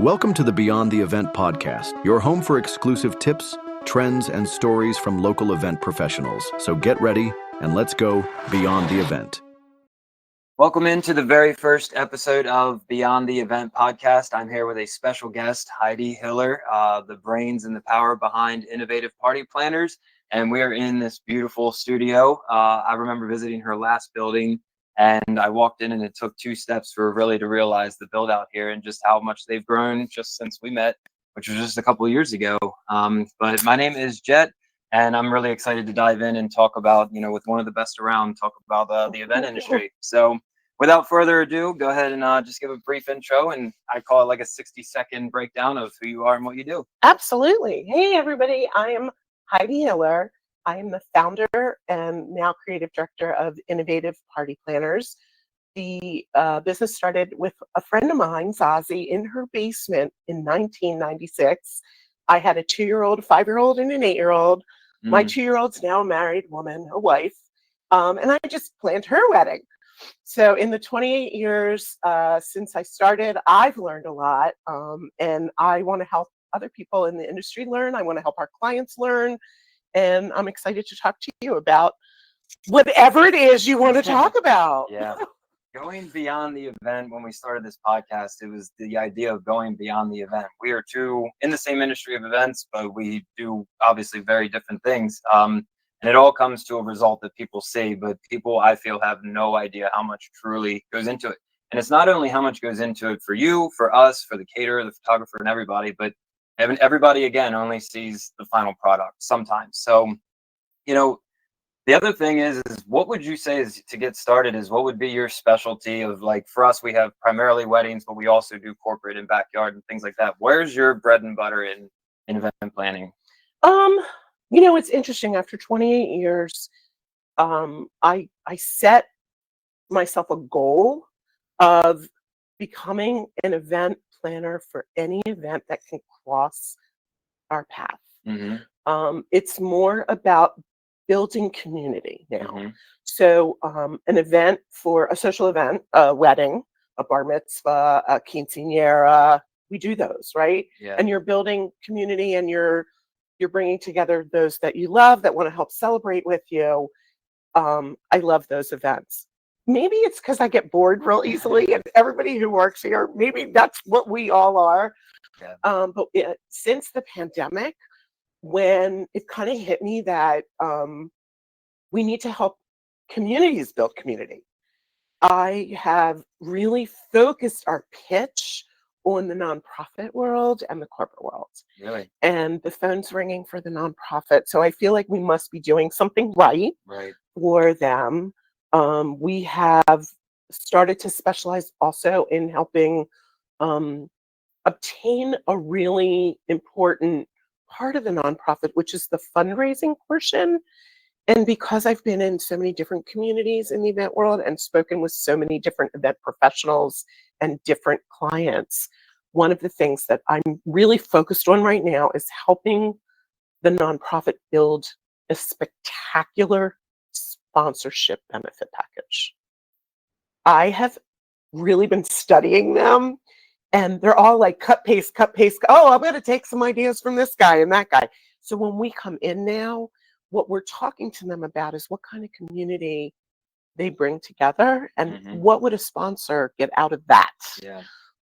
Welcome to the Beyond the Event podcast, your home for exclusive tips, trends, and stories from local event professionals. So get ready and let's go beyond the event. Welcome into the very first episode of Beyond the Event podcast. I'm here with a special guest, Heidi Hiller, the brains and the power behind innovative party planners. And we are in this beautiful studio. I remember visiting her last building, and I walked in and it took 2 steps for really to realize the build out here and just how much they've grown just since we met, which was just a couple of years ago. But my name is Jet. And I'm really excited to dive in and talk about, with one of the best around, talk about the event industry. So without further ado, go ahead and just give a brief intro. And I call it like a 60-second breakdown of who you are and what you do. Absolutely. Hey, everybody. I am Heidi Hiller. I am the founder and now creative director of Innovative Party Planners. The business started with a friend of mine, Zazie, in her basement in 1996. I had a 2-year-old, a 5-year-old, and an 8-year-old. My 2-year-old's now a married woman, a wife, and I just planned her wedding. So in the 28 years since I started, I've learned a lot, and I want to help other people in the industry learn. I want to help our clients learn, and I'm excited to talk to you about whatever it is you want to talk about. Yeah. Going beyond the event, when we started this podcast, it was the idea of going beyond the event. We are two in the same industry of events, but we do obviously very different things. And it all comes to a result that people see, but people, I feel, have no idea how much truly goes into it. And it's not only how much goes into it for you, for us, for the caterer, the photographer, and everybody, but everybody, again, only sees the final product sometimes. So, the other thing is what would you say is, to get started, is what would be your specialty of, like, for us, we have primarily weddings, but we also do corporate and backyard and things like that. Where's your bread and butter in event planning? It's interesting. After 28 years, I set myself a goal of becoming an event planner for any event that can cross our path. It's more about building community now. So an event for a social event, a wedding, a bar mitzvah, a quinceañera, we do those, right? Yeah. And you're building community, and you're bringing together those that you love, that want to help celebrate with you. I love those events. Maybe it's because I get bored real easily, and everybody who works here, maybe that's what we all are. Yeah. But since the pandemic, when it kind of hit me that we need to help communities build community, I have really focused our pitch on the nonprofit world and the corporate world. Really? And the phone's ringing for the nonprofit. So I feel like we must be doing something right for them. We have started to specialize also in helping obtain a really important part of the nonprofit, which is the fundraising portion. And because I've been in so many different communities in the event world and spoken with so many different event professionals and different clients, one of the things that I'm really focused on right now is helping the nonprofit build a spectacular sponsorship benefit package. I have really been studying them, and they're all like cut, paste, cut, paste. Oh, I'm going to take some ideas from this guy and that guy. So when we come in now, what we're talking to them about is what kind of community they bring together, and what would a sponsor get out of that? Yeah.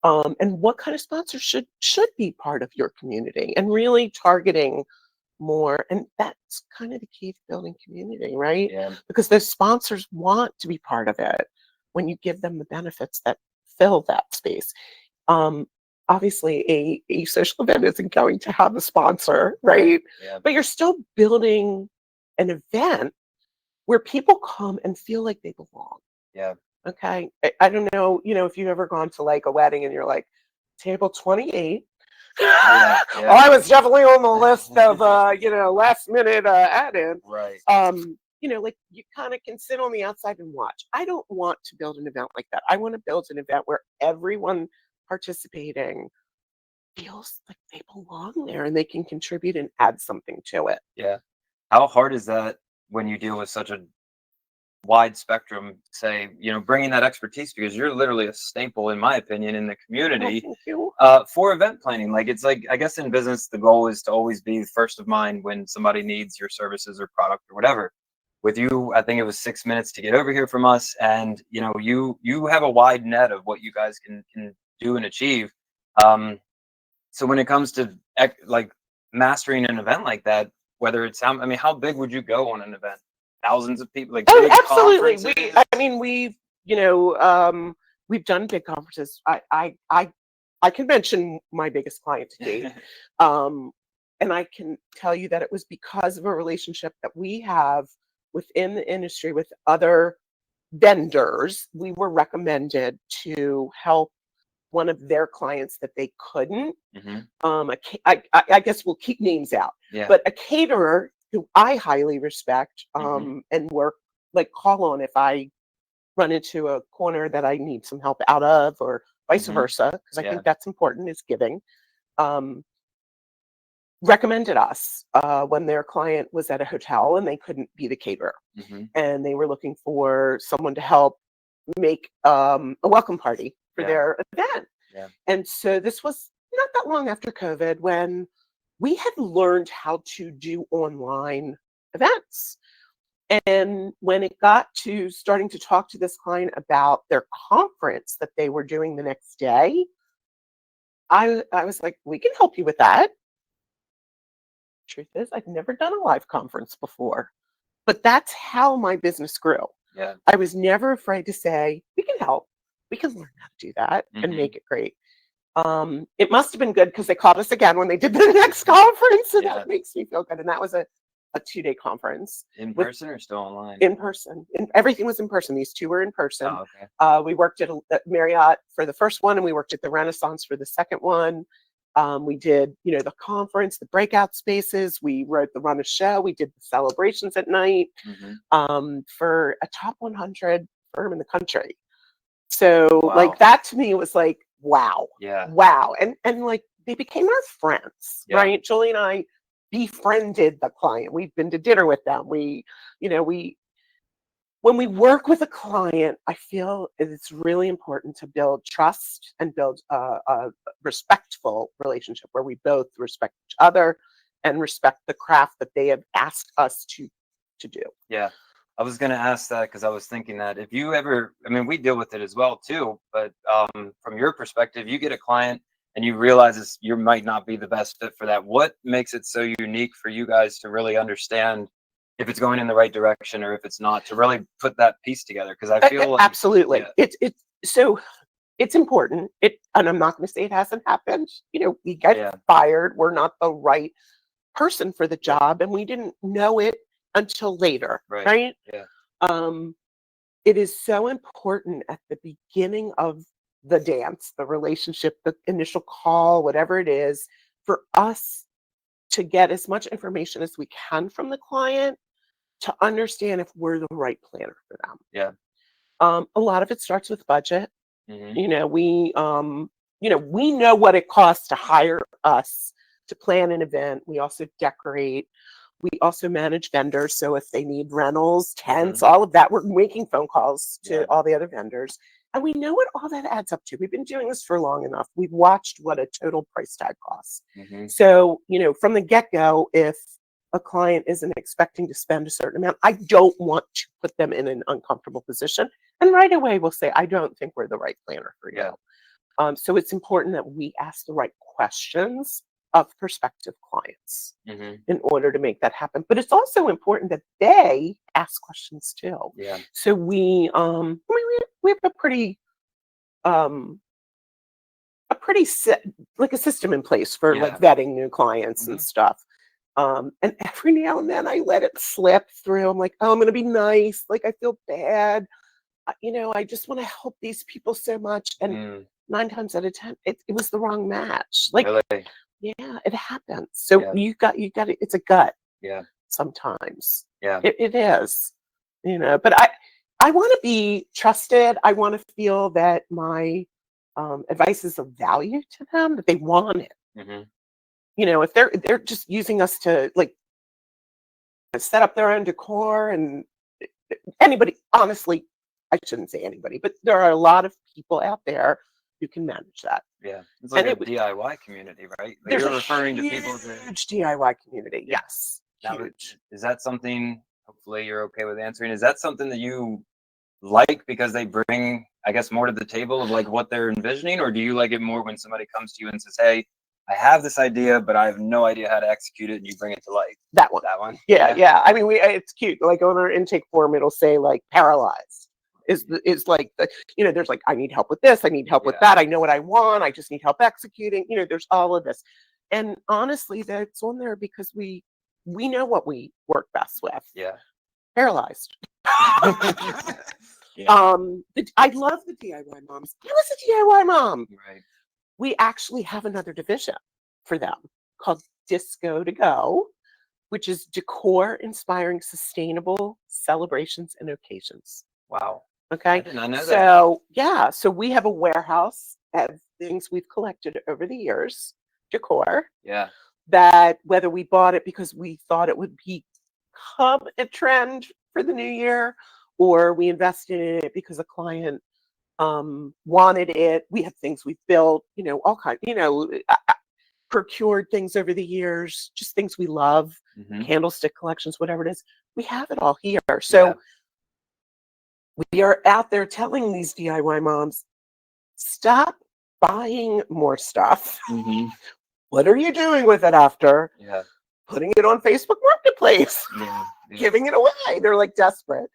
And what kind of sponsor should be part of your community, and really targeting more. And that's kind of the key to building community, right? Yeah. Because those sponsors want to be part of it when you give them the benefits that fill that space. Obviously, a social event isn't going to have a sponsor, right? Yeah. But you're still building an event where people come and feel like they belong. Yeah. Okay. I don't know, if you've ever gone to like a wedding and you're like, table 28. Yeah. Oh, I was definitely on the list of, last minute add-in. Right. Like you kind of can sit on the outside and watch. I don't want to build an event like that. I want to build an event where everyone participating feels like they belong there and they can contribute and add something to it. Yeah. How hard is that when you deal with such a wide spectrum, say, bringing that expertise, because you're literally a staple, in my opinion, in the community Thank you. for event planning. Like, it's like, I guess in business, the goal is to always be first of mind when somebody needs your services or product or whatever. With you, I think it was 6 minutes to get over here from us, and you have a wide net of what you guys can do and achieve. So when it comes to like mastering an event like that, whether it's I mean, how big would you go on an event? Thousands of people, like Oh, big absolutely. conferences? I mean, we've done big conferences. I can mention my biggest client to date. And I can tell you that it was because of a relationship that we have within the industry with other vendors. We were recommended to help one of their clients that they couldn't. Mhm. I guess we'll keep names out, Yeah. but a caterer who I highly respect Mhm. and work, like, call on if I run into a corner that I need some help out of, or vice Mhm. versa, because I Yeah. think that's important, is giving. Um, Recommended us when their client was at a hotel and they couldn't be the caterer, Mhm. and they were looking for someone to help make a welcome party for Yeah. their event. Yeah. And so this was not that long after COVID, when we had learned how to do online events. And when it got to starting to talk to this client about their conference that they were doing the next day, I was like, we can help you with that. Truth is, I've never done a live conference before, but that's how my business grew. Yeah. I was never afraid to say, we can help. We can learn how to do that and Mhm. make it great. It must have been good because they called us again when they did the next conference, so Yeah. that makes me feel good. And that was a 2-day conference In with person or still online? in person. And everything was in person. These two were in person. Oh, okay. We worked at Marriott for the first one, and we worked at the Renaissance for the second one. We did, the conference, the breakout spaces. We wrote the run of show. We did the celebrations at night Mhm. for a top 100 firm in the country. So, Wow. like, that to me was like, wow, Yeah. wow. And like, they became our friends, Yeah. right? Julie and I befriended the client. We've been to dinner with them. We when we work with a client, I feel it's really important to build trust and build a respectful relationship where we both respect each other and respect the craft that they have asked us to do. Yeah. I was gonna ask that because I was thinking that if you ever, I mean, we deal with it as well too, but from your perspective, you get a client and you realize you might not be the best fit for that. What makes it so unique for you guys to really understand if it's going in the right direction or if it's not, to really put that piece together? Because I feel like, Absolutely, yeah, it's important. And I'm not going to say it hasn't happened. We get yeah, fired. We're not the right person for the yeah, job, and we didn't know it until later, right, right? yeah, Um, it is so important at the beginning of the dance, the relationship, the initial call, whatever it is, for us to get as much information as we can from the client to understand if we're the right planner for them. yeah, A lot of it starts with budget. hmm, You know, we um, we know what it costs to hire us to plan an event. We also decorate. We also manage vendors. So if they need rentals, hmm, tents, all of that, we're making phone calls yeah, to all the other vendors. And we know what all that adds up to. We've been doing this for long enough. We've watched what a total price tag costs. hmm, So, from the get-go, if a client isn't expecting to spend a certain amount, I don't want to put them in an uncomfortable position. And right away, we'll say, I don't think we're the right planner for yeah, you. So it's important that we ask the right questions of prospective clients hmm, in order to make that happen. But it's also important that they ask questions too. yeah, So we have um, like a system in place for like yeah, vetting new clients and hmm, stuff. And every now and then I let it slip through. I'm like, oh, I'm going to be nice. Like, I feel bad. I just want to help these people so much. And mm, 9 times out of 10, it was the wrong match. Like, really, yeah, it happens. So yeah, you got it. It's a gut yeah, sometimes. yeah, It is, but I want to be trusted. I want to feel that my advice is of value to them, that they want it. hmm, If they're just using us to, like, set up their own decor, and anybody, honestly, I shouldn't say anybody, but there are a lot of people out there who can manage that. Yeah, it's like And a DIY community, right? Like there's you're a referring to people that huge DIY community. Yeah. Yes, now huge. is that something? Hopefully, you're okay with answering. Is that something that you like because they bring, I guess, more to the table of like what they're envisioning, or do you like it more when somebody comes to you and says, "Hey, I have this idea, but I have no idea how to execute it," and you bring it to life? That one. That one. Yeah. I mean, it's cute. Like on our intake form, it'll say like paralyzed is like the, there's like, I need help with this, I need help with Yeah. that, I know what I want, I just need help executing. There's all of this, and honestly, that's on there because we know what we work best with. Yeah. Paralyzed. Yeah. I love the DIY moms. I was a DIY mom. Right. We actually have another division for them called Disco to Go, which is decor inspiring sustainable celebrations and occasions. Wow. I Okay. did not know that. So, yeah. So we have a warehouse of things we've collected over the years, decor, Yeah. that whether we bought it because we thought it would become a trend for the new year, or we invested in it because a client wanted it. We have things we've built, all kinds, procured things over the years, just things we love, candlestick collections, whatever it is. We have it all here. So we are out there telling these DIY moms, stop buying more stuff. What are you doing with it after? Yeah. Putting it on Facebook Marketplace, giving it away. They're like desperate.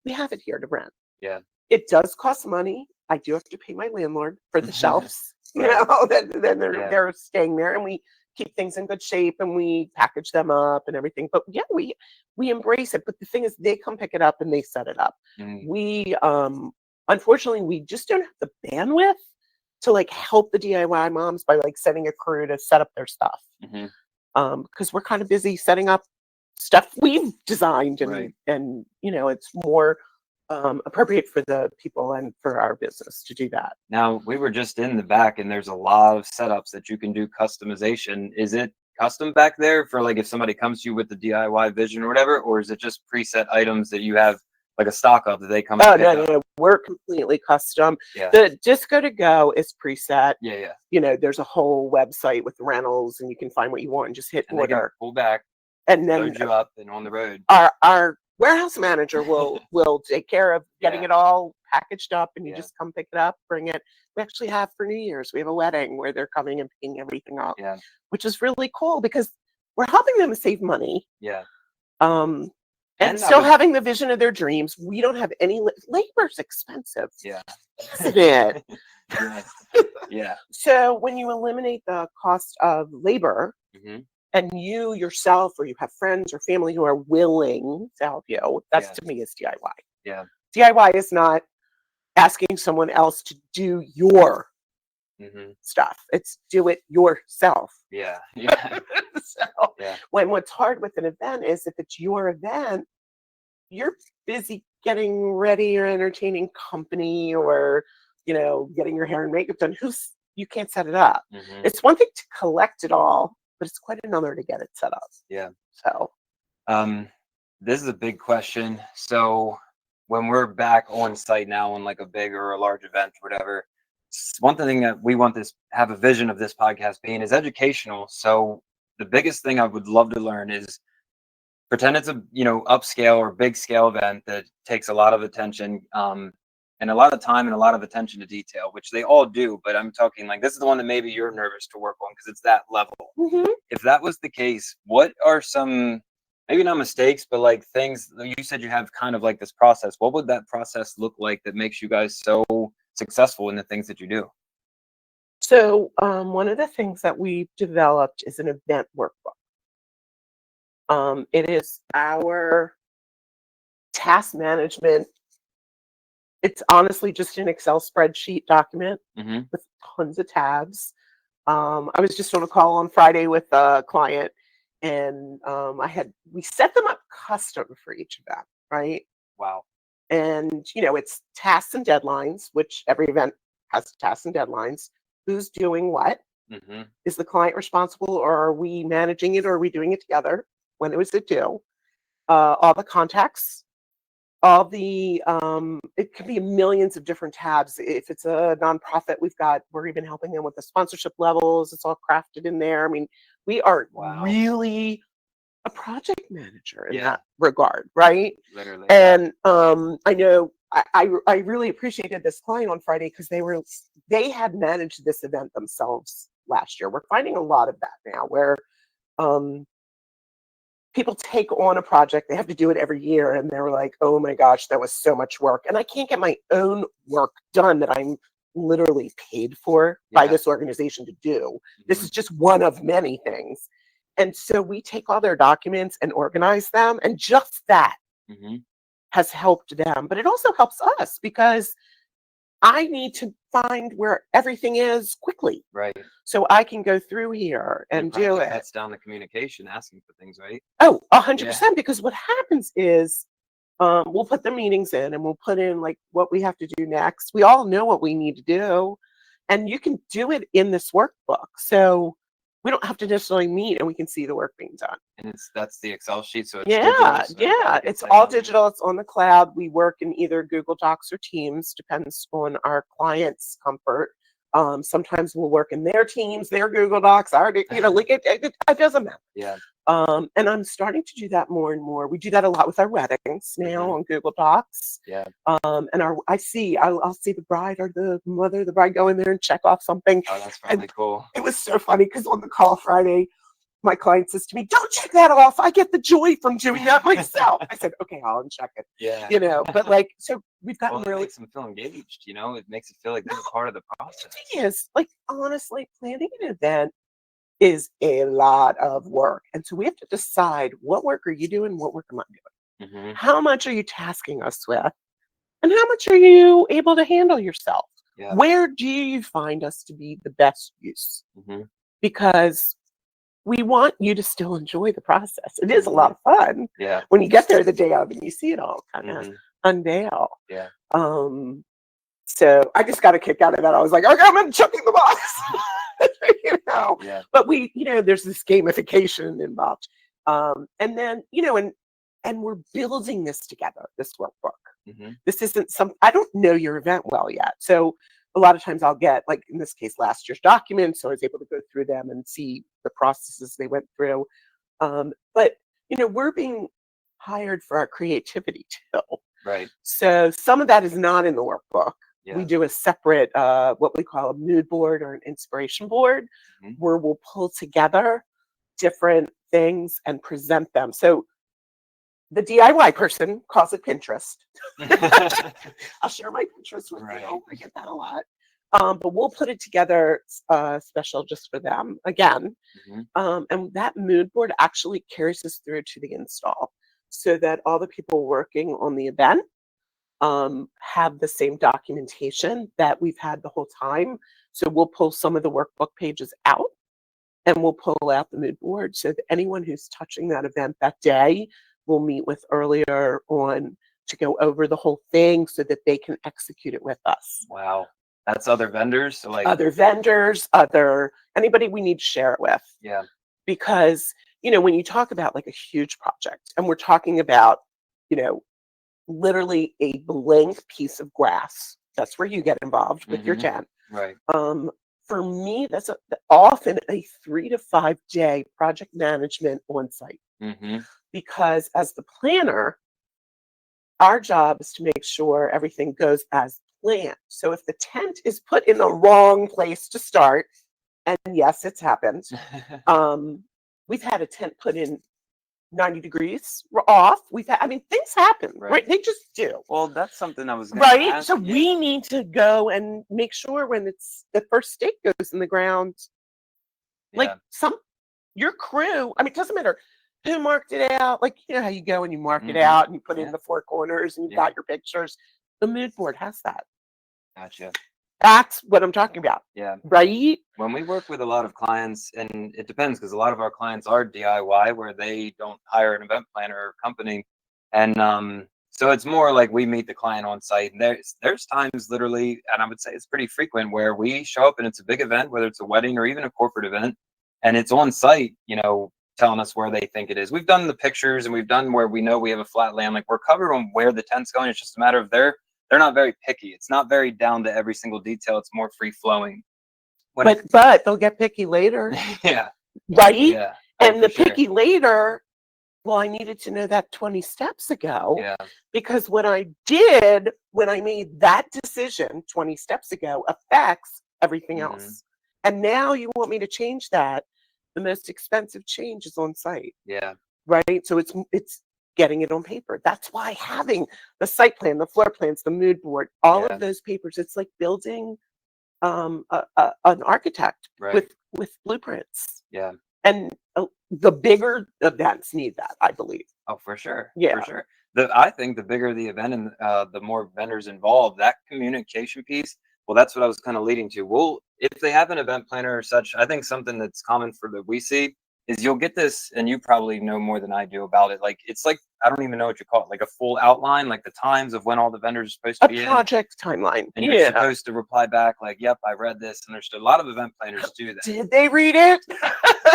We have it here to rent. Yeah. It does cost money. I do have to pay my landlord for the shelves. Right. Then they're staying there, and we keep things in good shape, and we package them up and everything. But yeah, we embrace it. But the thing is, they come pick it up and they set it up. We unfortunately, we just don't have the bandwidth to like help the DIY moms by like sending a crew to set up their stuff. Because we're kind of busy setting up stuff we've designed, and it's more appropriate for the people and for our business to do that. Now, we were just in the back, and there's a lot of setups that you can do customization. Is it custom back there for like if somebody comes to you with the DIY vision or whatever, or is it just preset items that you have like a stock of that they come? Oh, no, we're completely custom. The Disco to Go is preset. There's a whole website with rentals, and you can find what you want and just hit order. Pull back, and then load you up and on the road. Our warehouse manager will take care of getting it all packaged up, and you just come pick it up, bring it. We actually have for New Year's, we have a wedding where they're coming and picking everything up, which is really cool because we're helping them save money. And still having the vision of their dreams. We don't have any labor's expensive. Isn't it? So when you eliminate the cost of labor, and you yourself, or you have friends or family who are willing to help you, that's to me is DIY. DIY is not asking someone else to do your stuff. It's do it yourself. So when what's hard with an event is if it's your event, you're busy getting ready or entertaining company, or getting your hair and makeup done. You can't set it up. It's one thing to collect it all, but it's quite another to get it set up. So this is a big question. So when we're back on site now on like a big or a large event, whatever, one thing that we want have a vision of this podcast being is educational. So the biggest thing I would love to learn is, pretend it's a upscale or big scale event that takes a lot of attention and a lot of time and a lot of attention to detail, which they all do. But I'm talking like this is the one that maybe you're nervous to work on because it's that level. If that was the case, what are some, maybe not mistakes, but like things you said you have kind of like this process? What would that process look like that makes you guys so successful in the things that you do? So one of the things that we've developed is an event workbook. It is our task management. It's honestly just an Excel spreadsheet document with tons of tabs. I was just on a call on Friday with a client, and we set them up custom for each of them, right? Wow. And it's tasks and deadlines, which every event has tasks and deadlines. Who's doing what? Is the client responsible, or are we managing it, or are we doing it together? When was it due? All the contacts all the it can be millions of different tabs. If it's a nonprofit, we're even helping them with the sponsorship levels. It's all crafted in there. I mean, we are Wow. really a project manager in Yeah. that regard, right? Literally. And I know I really appreciated this client on Friday because they had managed this event themselves last year. We're finding a lot of that now where um, people take on a project, they have to do it every year, and they're like, oh my gosh, that was so much work. And I can't get my own work done that I'm literally paid for by Yeah. this organization to do. This Mhm. is just one of many things. And so we take all their documents and organize them, and just that Mhm. has helped them. But it also helps us because I need to find where everything is quickly. Right. So I can go through here And and it probably do it. cuts down the communication, asking for things, right? Oh, Yeah. 100%. Because what happens is we'll put the meetings in and we'll put in like what we have to do next. We all know what we need to do, and you can do it in this workbook. So we don't have to necessarily meet, and we can see the work being done. And that's the Excel sheet, so it's digital. Yeah, So yeah. everybody It's gets all in. digital. It's on the cloud. We work in either Google Docs or Teams, depends on our client's comfort. Sometimes we'll work in their Teams, their Google Docs, our, like it doesn't matter. Yeah. And I'm starting to do that more and more. We do that a lot with our weddings now Mhm. on Google Docs. Yeah. And I'll see the bride or the mother of the bride go in there and check off something. Oh, that's probably cool. It was so funny because on the call Friday, my client says to me, "Don't check that off. I get the joy from doing that myself." I said, "Okay, I'll uncheck it." Yeah. But like, so we've Well, gotten it really. makes them feel engaged, you know? It makes it feel like they're part of the process. The thing is, like, honestly, planning an event is a lot of work, and so we have to decide what work are you doing, what work am I doing? Mhm. How much are you tasking us with, and how much are you able to handle yourself? Yeah. Where do you find us to be the best use? Mhm. Because we want you to still enjoy the process. It is a lot of fun Yeah. when you get there the day of and you see it all kind of Mhm. unveil. Yeah. So I just got a kick out of that. I was like, okay, I'm checking the box. Yeah. But there's this gamification involved. And then, and we're building this together, this workbook. Mhm. This isn't I don't know your event well yet. So a lot of times I'll get, like in this case, last year's documents. So I was able to go through them and see the processes they went through. But, we're being hired for our creativity too. Right. So some of that is not in the workbook. We Yeah. do a separate, what we call a mood board or an inspiration board, Mhm. where we'll pull together different things and present them. So the DIY person calls it Pinterest. I'll share my Pinterest with Right. you. I get that a lot. But we'll put it together special just for them again. Mhm. And that mood board actually carries us through to the install so that all the people working on the event have the same documentation that we've had the whole time. So we'll pull some of the workbook pages out and we'll pull out the mood board so that anyone who's touching that event that day will meet with earlier on to go over the whole thing so that they can execute it with us. Wow. That's other vendors. So like, Other vendors, anybody we need to share it with. yeah. Because, when you talk about like a huge project and we're talking about, literally a blank piece of grass, that's where you get involved with your Mhm. tent. Right. For me, that's often a 3 to 5 day project management on site. Mhm. Because as the planner, our job is to make sure everything goes as planned. So if the tent is put in the wrong place to start, and yes, it's happened. We've had a tent put in 90 degrees off. Things happen, right? Right. They just do. Well, that's something I was gonna Right. ask So you. we need to go and make sure when it's the first stake goes in the ground, like Yeah. your crew, it doesn't matter who marked it out. Like, how you go and you mark it Mhm. out and you put in Yeah. the four corners and you've Yeah. got your pictures. The mood board has that. Gotcha. That's what I'm talking about. Yeah. Right. When we work with a lot of clients, and it depends because a lot of our clients are DIY where they don't hire an event planner or company. And so it's more like we meet the client on site. And there's times literally, and I would say it's pretty frequent where we show up and it's a big event, whether it's a wedding or even a corporate event, and it's on site, telling us where they think it is. We've done the pictures and we've done where we know we have a flat land. Like we're covered on where the tent's going. It's just a matter of they're not very picky. It's not very down to every single detail. It's more free flowing. But they'll get picky later. Yeah. Right? Yeah. And the picky later, well, I needed to know that 20 steps ago. Yeah. Because when I made that decision 20 steps ago affects everything else. And now you want me to change that. The most expensive change is on site. Yeah. Right? So it's getting it on paper. That's why having the site plan, the floor plans, the mood board, all of those papers, it's like building an architect with blueprints. Yeah. And the bigger events need that, I believe. Oh, for sure. Yeah. For sure. I think the bigger the event and the more vendors involved, that communication piece, well, that's what I was kind of leading to. Well, if they have an event planner or such, I think something that's common for that we see is you'll get this, and you probably know more than I do about it. Like, it's like, I don't even know what you call it, like a full outline, like the times of when all the vendors are supposed to be in. A project timeline. And you're supposed to reply back like, yep, I read this. And there's a lot of event planners do that. Did they read it?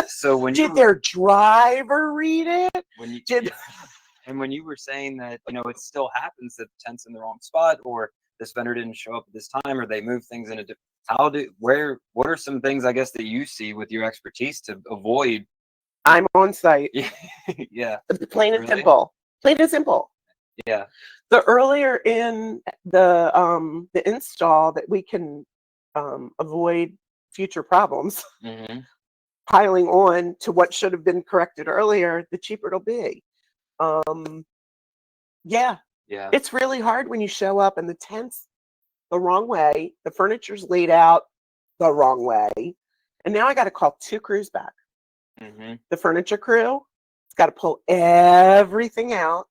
So when did their driver read it? When you did. And when you were saying that, it still happens that the tent's in the wrong spot, or this vendor didn't show up at this time, or they move things in a different, what are some things, I guess, that you see with your expertise to avoid? I'm on site. Yeah. Plain and simple. Plain and simple. Yeah. The earlier in the install that we can avoid future problems piling on to what should have been corrected earlier, the cheaper it'll be. Yeah. It's really hard when you show up and the tent's the wrong way, the furniture's laid out the wrong way, and now I got to call 2 crews back. The furniture crew has got to pull everything out.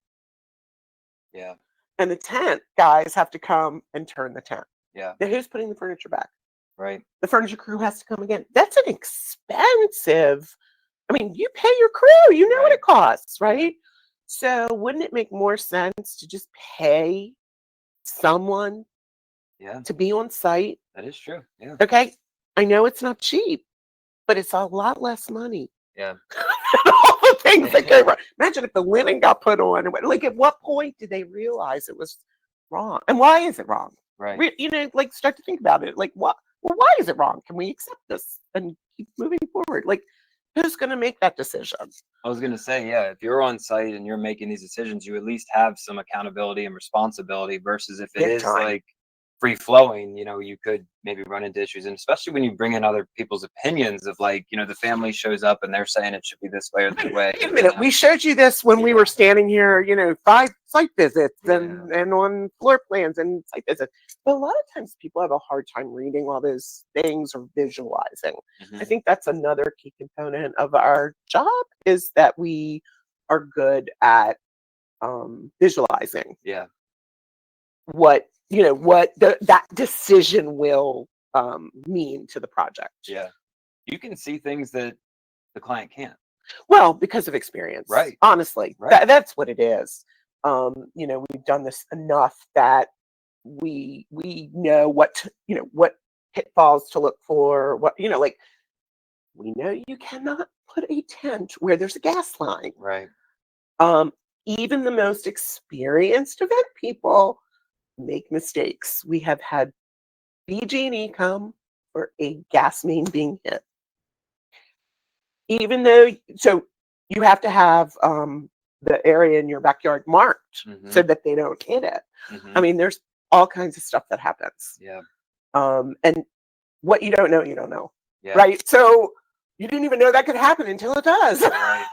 Yeah. And the tent guys have to come and turn the tent. Yeah. Then who's putting the furniture back? Right. The furniture crew has to come again. That's an expensive. I mean, you pay your crew, you know what it costs, right? So wouldn't it make more sense to just pay someone to be on site? That is true. Yeah. Okay. I know it's not cheap, but it's a lot less money. Yeah. All the things that go wrong. Imagine if the linen got put on. Like, at what point did they realize it was wrong? And why is it wrong? Right. Like, start to think about it. Like, what? Well, why is it wrong? Can we accept this and keep moving forward? Like, who's going to make that decision? I was going to say, yeah, if you're on site and you're making these decisions, you at least have some accountability and responsibility versus if it is like free flowing, you could maybe run into issues. And especially when you bring in other people's opinions of like, the family shows up and they're saying it should be this way or that way. Wait a minute, we showed you this when we were standing here, 5 site visits and on floor plans and site visits. But a lot of times people have a hard time reading all those things or visualizing. I think that's another key component of our job is that we are good at visualizing. Yeah. What that decision will mean to the project. Yeah. You can see things that the client can't. Well, because of experience. Right. Honestly. Right. That's what it is. We've done this enough that we know what pitfalls to look for, like we know you cannot put a tent where there's a gas line. Right. Even the most experienced event people make mistakes. We have had BG&E come for a gas main being hit. Even though, so you have to have the area in your backyard marked so that they don't hit it. I mean, there's all kinds of stuff that happens. Yeah. And what you don't know. Yeah. Right? So you didn't even know that could happen until it does. Right.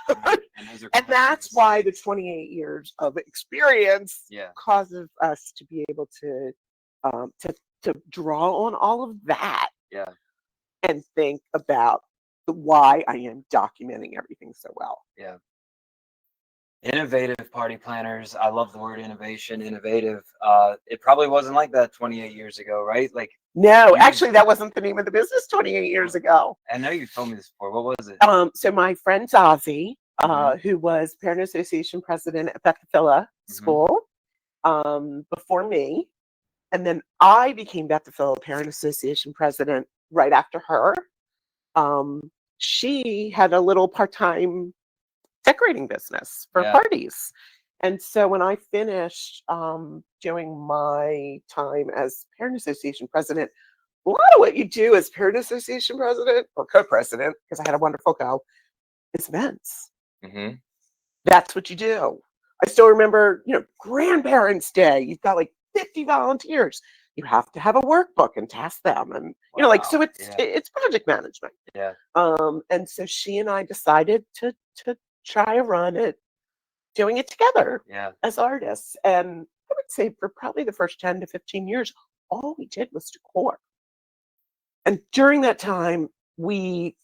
And that's why the 28 years of experience causes us to be able to draw on all of that and think about why I am documenting everything so well. Yeah. Innovative party planners. I love the word innovation, innovative. It probably wasn't like that 28 years ago, right? Like, no, actually, that wasn't the name of the business 28 years ago. I know you've told me this before. What was it? So my friend Zazie, who was Parent Association president at Bethaphylla School before me, and then I became Bethaphylla Parent Association president right after her. She had a little part-time decorating business for Yeah. parties. And so when I finished doing my time as parent association president, a lot of what you do as parent association president or co-president, because I had a wonderful co, is events. Mm-hmm. That's what you do. I still remember, Grandparents' Day. You've got like 50 volunteers. You have to have a workbook and task them, and so Wow. it's project management. Yeah. And so she and I decided to try a run at doing it together Yeah. as artists. And I would say for probably the first 10 to 15 years, all we did was decor. And during that time, we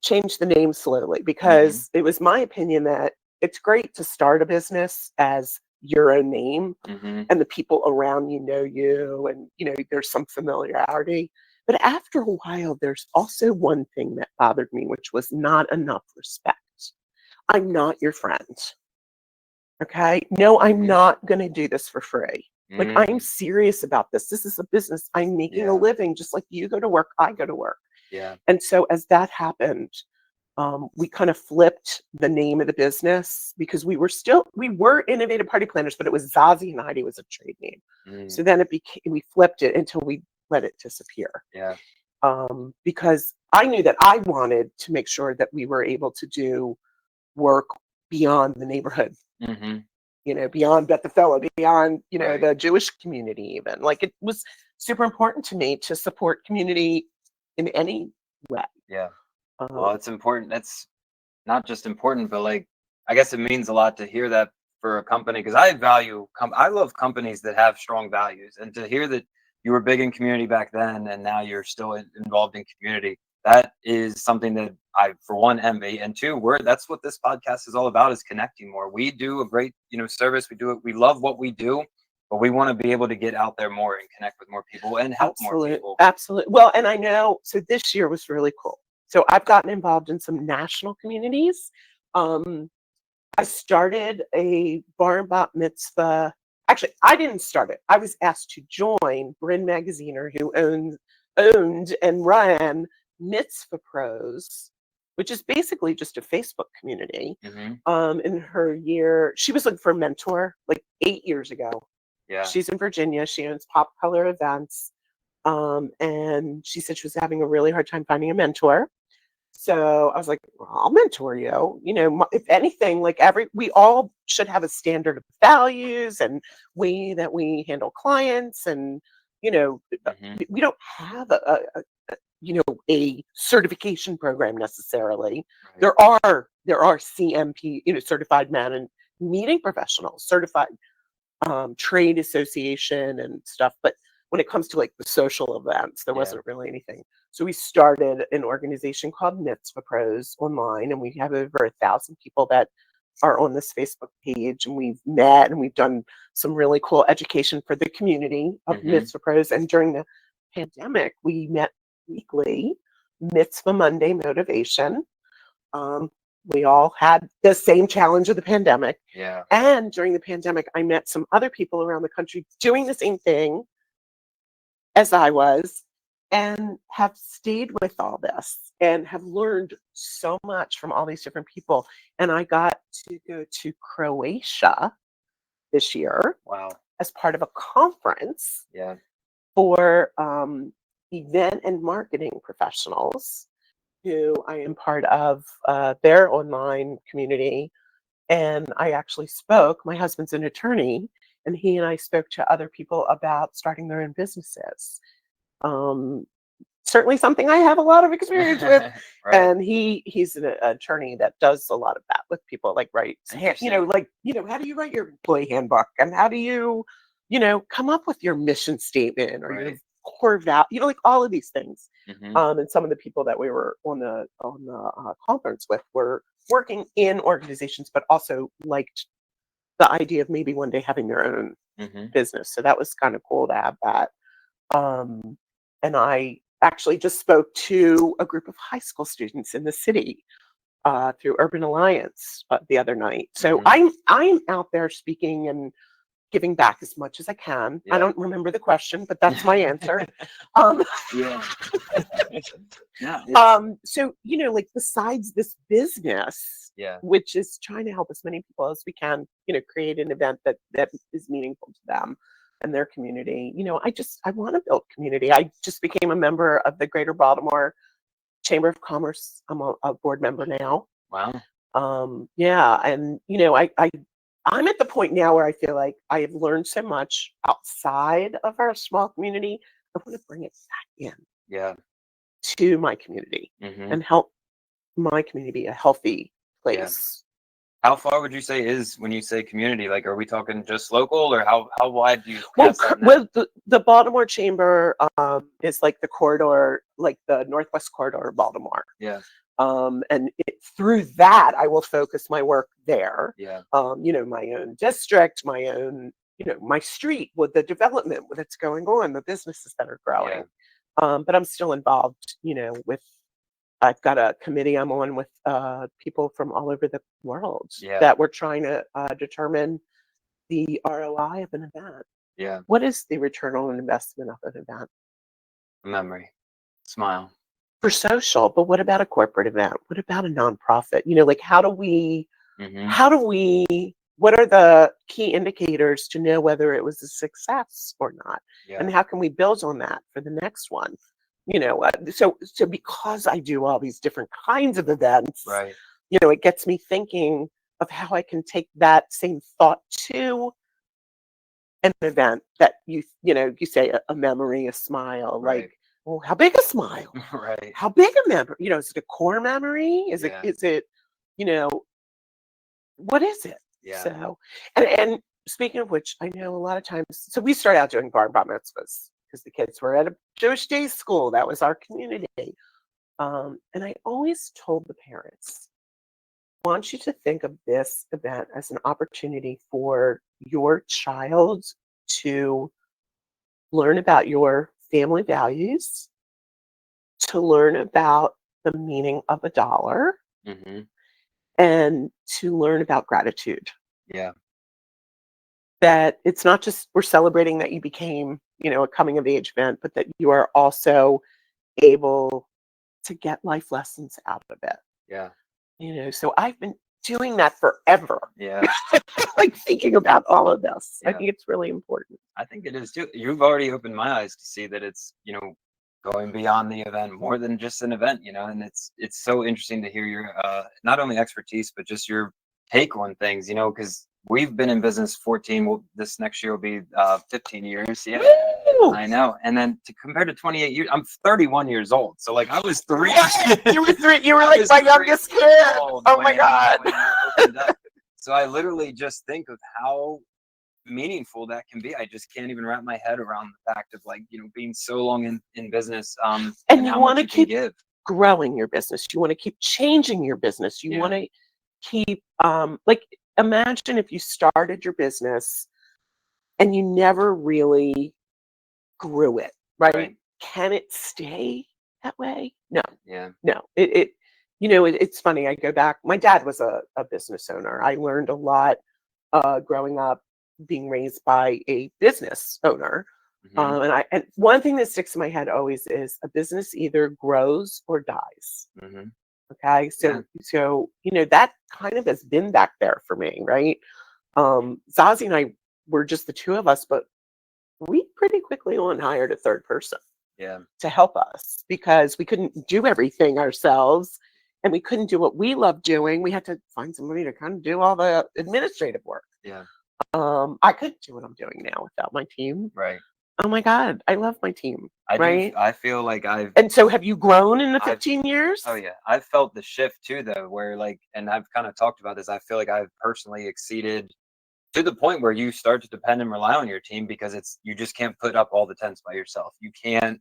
changed the name slowly because it was my opinion that it's great to start a business as your own name Mm-hmm. and the people around you know you, and there's some familiarity. But after a while, there's also one thing that bothered me, which was not enough respect. I'm not your friend. Okay? No, I'm not going to do this for free. Like, I'm serious about this. This is a business. I'm making a living just like you go to work, I go to work. Yeah. And so as that happened, we kind of flipped the name of the business because we were Innovative Party Planners, but it was Zazie and Heidi was a trade name. So then we flipped it until we let it disappear. Yeah. Because I knew that I wanted to make sure that we were able to do work beyond the neighborhood. Mm-hmm. Beyond Bethel, beyond, Right. the Jewish community even. Like, it was super important to me to support community in any way. Yeah. Well, it's important. That's not just important, but like, I guess it means a lot to hear that for a company, because I value, I love companies that have strong values, and to hear that you were big in community back then and now you're still involved in community, that is something that I, for one, envy, and two, that's what this podcast is all about, is connecting more. We do a great, service. We do it. We love what we do, but we want to be able to get out there more and connect with more people and help more people. Absolutely. Well, and I know, so this year was really cool. So I've gotten involved in some national communities. I started a bar and bat mitzvah. Actually, I didn't start it. I was asked to join Bryn Magaziner, who owned and ran Mitzvah Pros, which is basically just a Facebook community. In her year, she was looking for a mentor like 8 years ago. Yeah. She's in Virginia. She owns Pop Color Events. And she said she was having a really hard time finding a mentor. So I was like, well, I'll mentor you. If anything, like we all should have a standard of values and way that we handle clients. And, we don't have a certification program necessarily. Right. There are CMP, certified man and meeting professionals, certified trade association and stuff. But when it comes to like the social events, there wasn't really anything. So we started an organization called Mitzvah Pros online, and we have over 1,000 people that are on this Facebook page, and we've met and we've done some really cool education for the community of Mitzvah Pros. And during the pandemic, we met weekly, Mitzvah Monday Motivation. We all had the same challenge of the pandemic. Yeah. And during the pandemic, I met some other people around the country doing the same thing as I was, and have stayed with all this and have learned so much from all these different people. And I got to go to Croatia this year. Wow. As part of a conference. Yeah. For event and marketing professionals, who I am part of their online community. And I actually spoke, my husband's an attorney, and he and I spoke to other people about starting their own businesses. Certainly something I have a lot of experience with. Right. And he's an attorney that does a lot of that with people, like how do you write your employee handbook, and how do you, come up with your mission statement or your core value, like all of these things. And some of the people that we were on the conference with were working in organizations, but also liked the idea of maybe one day having their own business. So that was kind of cool to have that. And I actually just spoke to a group of high school students in the city through Urban Alliance the other night. So I'm out there speaking and giving back as much as I can. I Yeah. don't remember the question, but that's my answer. Um, Yeah. Yeah. so, like besides this business, Yeah. which is trying to help as many people as we can, create an event that is meaningful to them and their community. I want to build community. I just became a member of the Greater Baltimore Chamber of Commerce. I'm a board member now. Wow. Yeah, and I'm at the point now where I feel like I have learned so much outside of our small community. I want to bring it back in Yeah. to my community Hmm. and help my community be a healthy Yeah. place. How far would you say is when you say community? Like, are we talking just local, or how wide do you Well, cast that net? well, the Baltimore Chamber is like the corridor, like the Northwest corridor of Baltimore. Yeah. And through that, I will focus my work there. Yeah. My own district, my own, my street with the development that's going on, the businesses that are growing. But I'm still involved, with, I've got a committee I'm on with people from all over the world Yeah. that we're trying to determine the ROI of an event. Yeah. What is the return on investment of an event? Memory. Smile. For social, but what about a corporate event? What about a nonprofit? Like Hmm. what are the key indicators to know whether it was a success or not? Yeah. And how can we build on that for the next one? So because I do all these different kinds of events, Right. it gets me thinking of how I can take that same thought to an event that you say a memory, a smile, Right. like, well, how big a smile? Right. How big a memory? Is it a core memory? Is Yeah. it, what is it? Yeah. So, and speaking of which, I know a lot of times, so we started out doing bar mitzvahs because the kids were at a Jewish day school. That was our community. And I always told the parents, I want you to think of this event as an opportunity for your child to learn about your family values, to learn about the meaning of a dollar, Hmm. and to learn about gratitude. Yeah. That it's not just we're celebrating that you became, a coming of age event, but that you are also able to get life lessons out of it. Yeah. So I've been doing that forever. Yeah. Like thinking about all of this. I Yeah. think it's really important. I think it is too. You've already opened my eyes to see that it's, going beyond the event, more than just an event, and it's so interesting to hear your not only expertise but just your take on things, because we've been in business 14. Well, this next year will be 15 years. Yeah. Woo! I know. And then compared to 28 years, I'm 31 years old. So like I was 3. You were 3. You were like was my 3 youngest kid. years old Oh my God. when you opened up. So I literally just think of how meaningful that can be. I just can't even wrap my head around the fact of like, being so long in business, And you how want much to you can keep give. growing your business. You want to keep changing your business. You Yeah. want to keep like imagine if you started your business and you never really grew it, right? Can it stay that way? No. Yeah. No. It's funny. I go back. My dad was a business owner. I learned a lot growing up being raised by a business owner. Hmm. And one thing that sticks in my head always is a business either grows or dies. Hmm. Okay. So that kind of has been back there for me, right? Zazie and I were just the two of us, but we pretty quickly hired a third person. Yeah. To help us because we couldn't do everything ourselves and we couldn't do what we love doing. We had to find somebody to kind of do all the administrative work. Yeah. I couldn't do what I'm doing now without my team. Right. Oh my God, I love my team. Right. I feel like And so have you grown in the 15 years? Oh yeah. I've felt the shift too though, where like, and I've kind of talked about this, I feel like I've personally exceeded to the point where you start to depend and rely on your team because you just can't put up all the tents by yourself. You can't,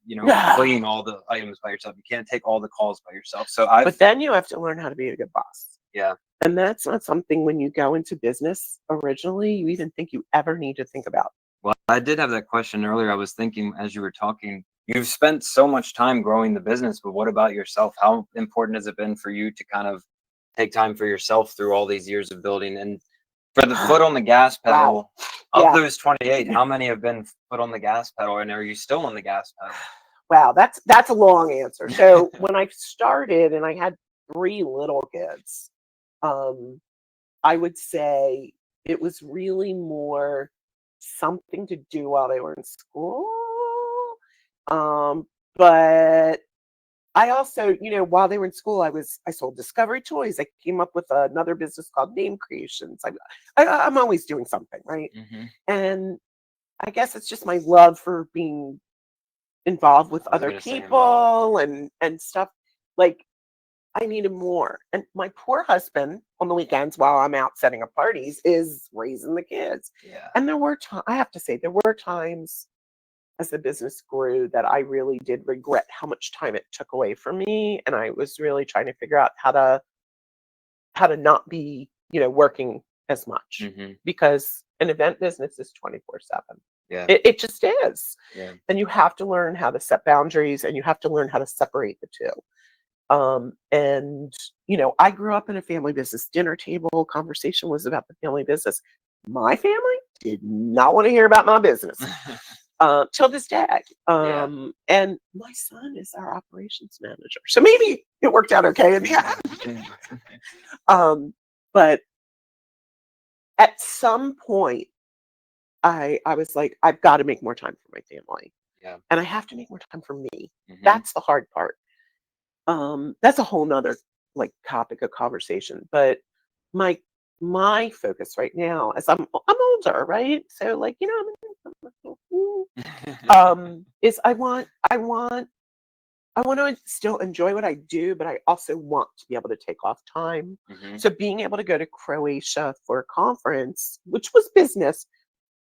clean all the items by yourself. You can't take all the calls by yourself. So But then you have to learn how to be a good boss. Yeah. And that's not something when you go into business originally, you even think you ever need to think about. Well, I did have that question earlier. I was thinking as you were talking, you've spent so much time growing the business, but what about yourself? How important has it been for you to kind of take time for yourself through all these years of building? And For the foot on the gas pedal, Wow. of those 28, how many have been put on the gas pedal, and are you still on the gas pedal? Wow, that's a long answer. So when I started and I had 3 little kids, I would say it was really more something to do while they were in school. But I also, while they were in school, I sold Discovery Toys. I came up with another business called Name Creations. I'm always doing something, right? Mm-hmm. And I guess it's just my love for being involved with other people and stuff. Like, I needed more. And my poor husband on the weekends while I'm out setting up parties is raising the kids. Yeah. And there were times, I have to say, there were times as the business grew that I really did regret how much time it took away from me. And I was really trying to figure out how to not be, working as much, Mm-hmm. because an event business is 24/7. Yeah. It just is. Yeah. And you have to learn how to set boundaries, and you have to learn how to separate the two. And I grew up in a family business. Dinner table conversation was about the family business. My family did not want to hear about my business till this day. And my son is our operations manager, so maybe it worked out okay in the end. But at some point, I was like, I've got to make more time for my family, and I have to make more time for me. Mm-hmm. That's the hard part. That's a whole nother topic of conversation. But my focus right now, as I'm older, right? So is I want to still enjoy what I do, but I also want to be able to take off time. Mm-hmm. So being able to go to Croatia for a conference, which was business,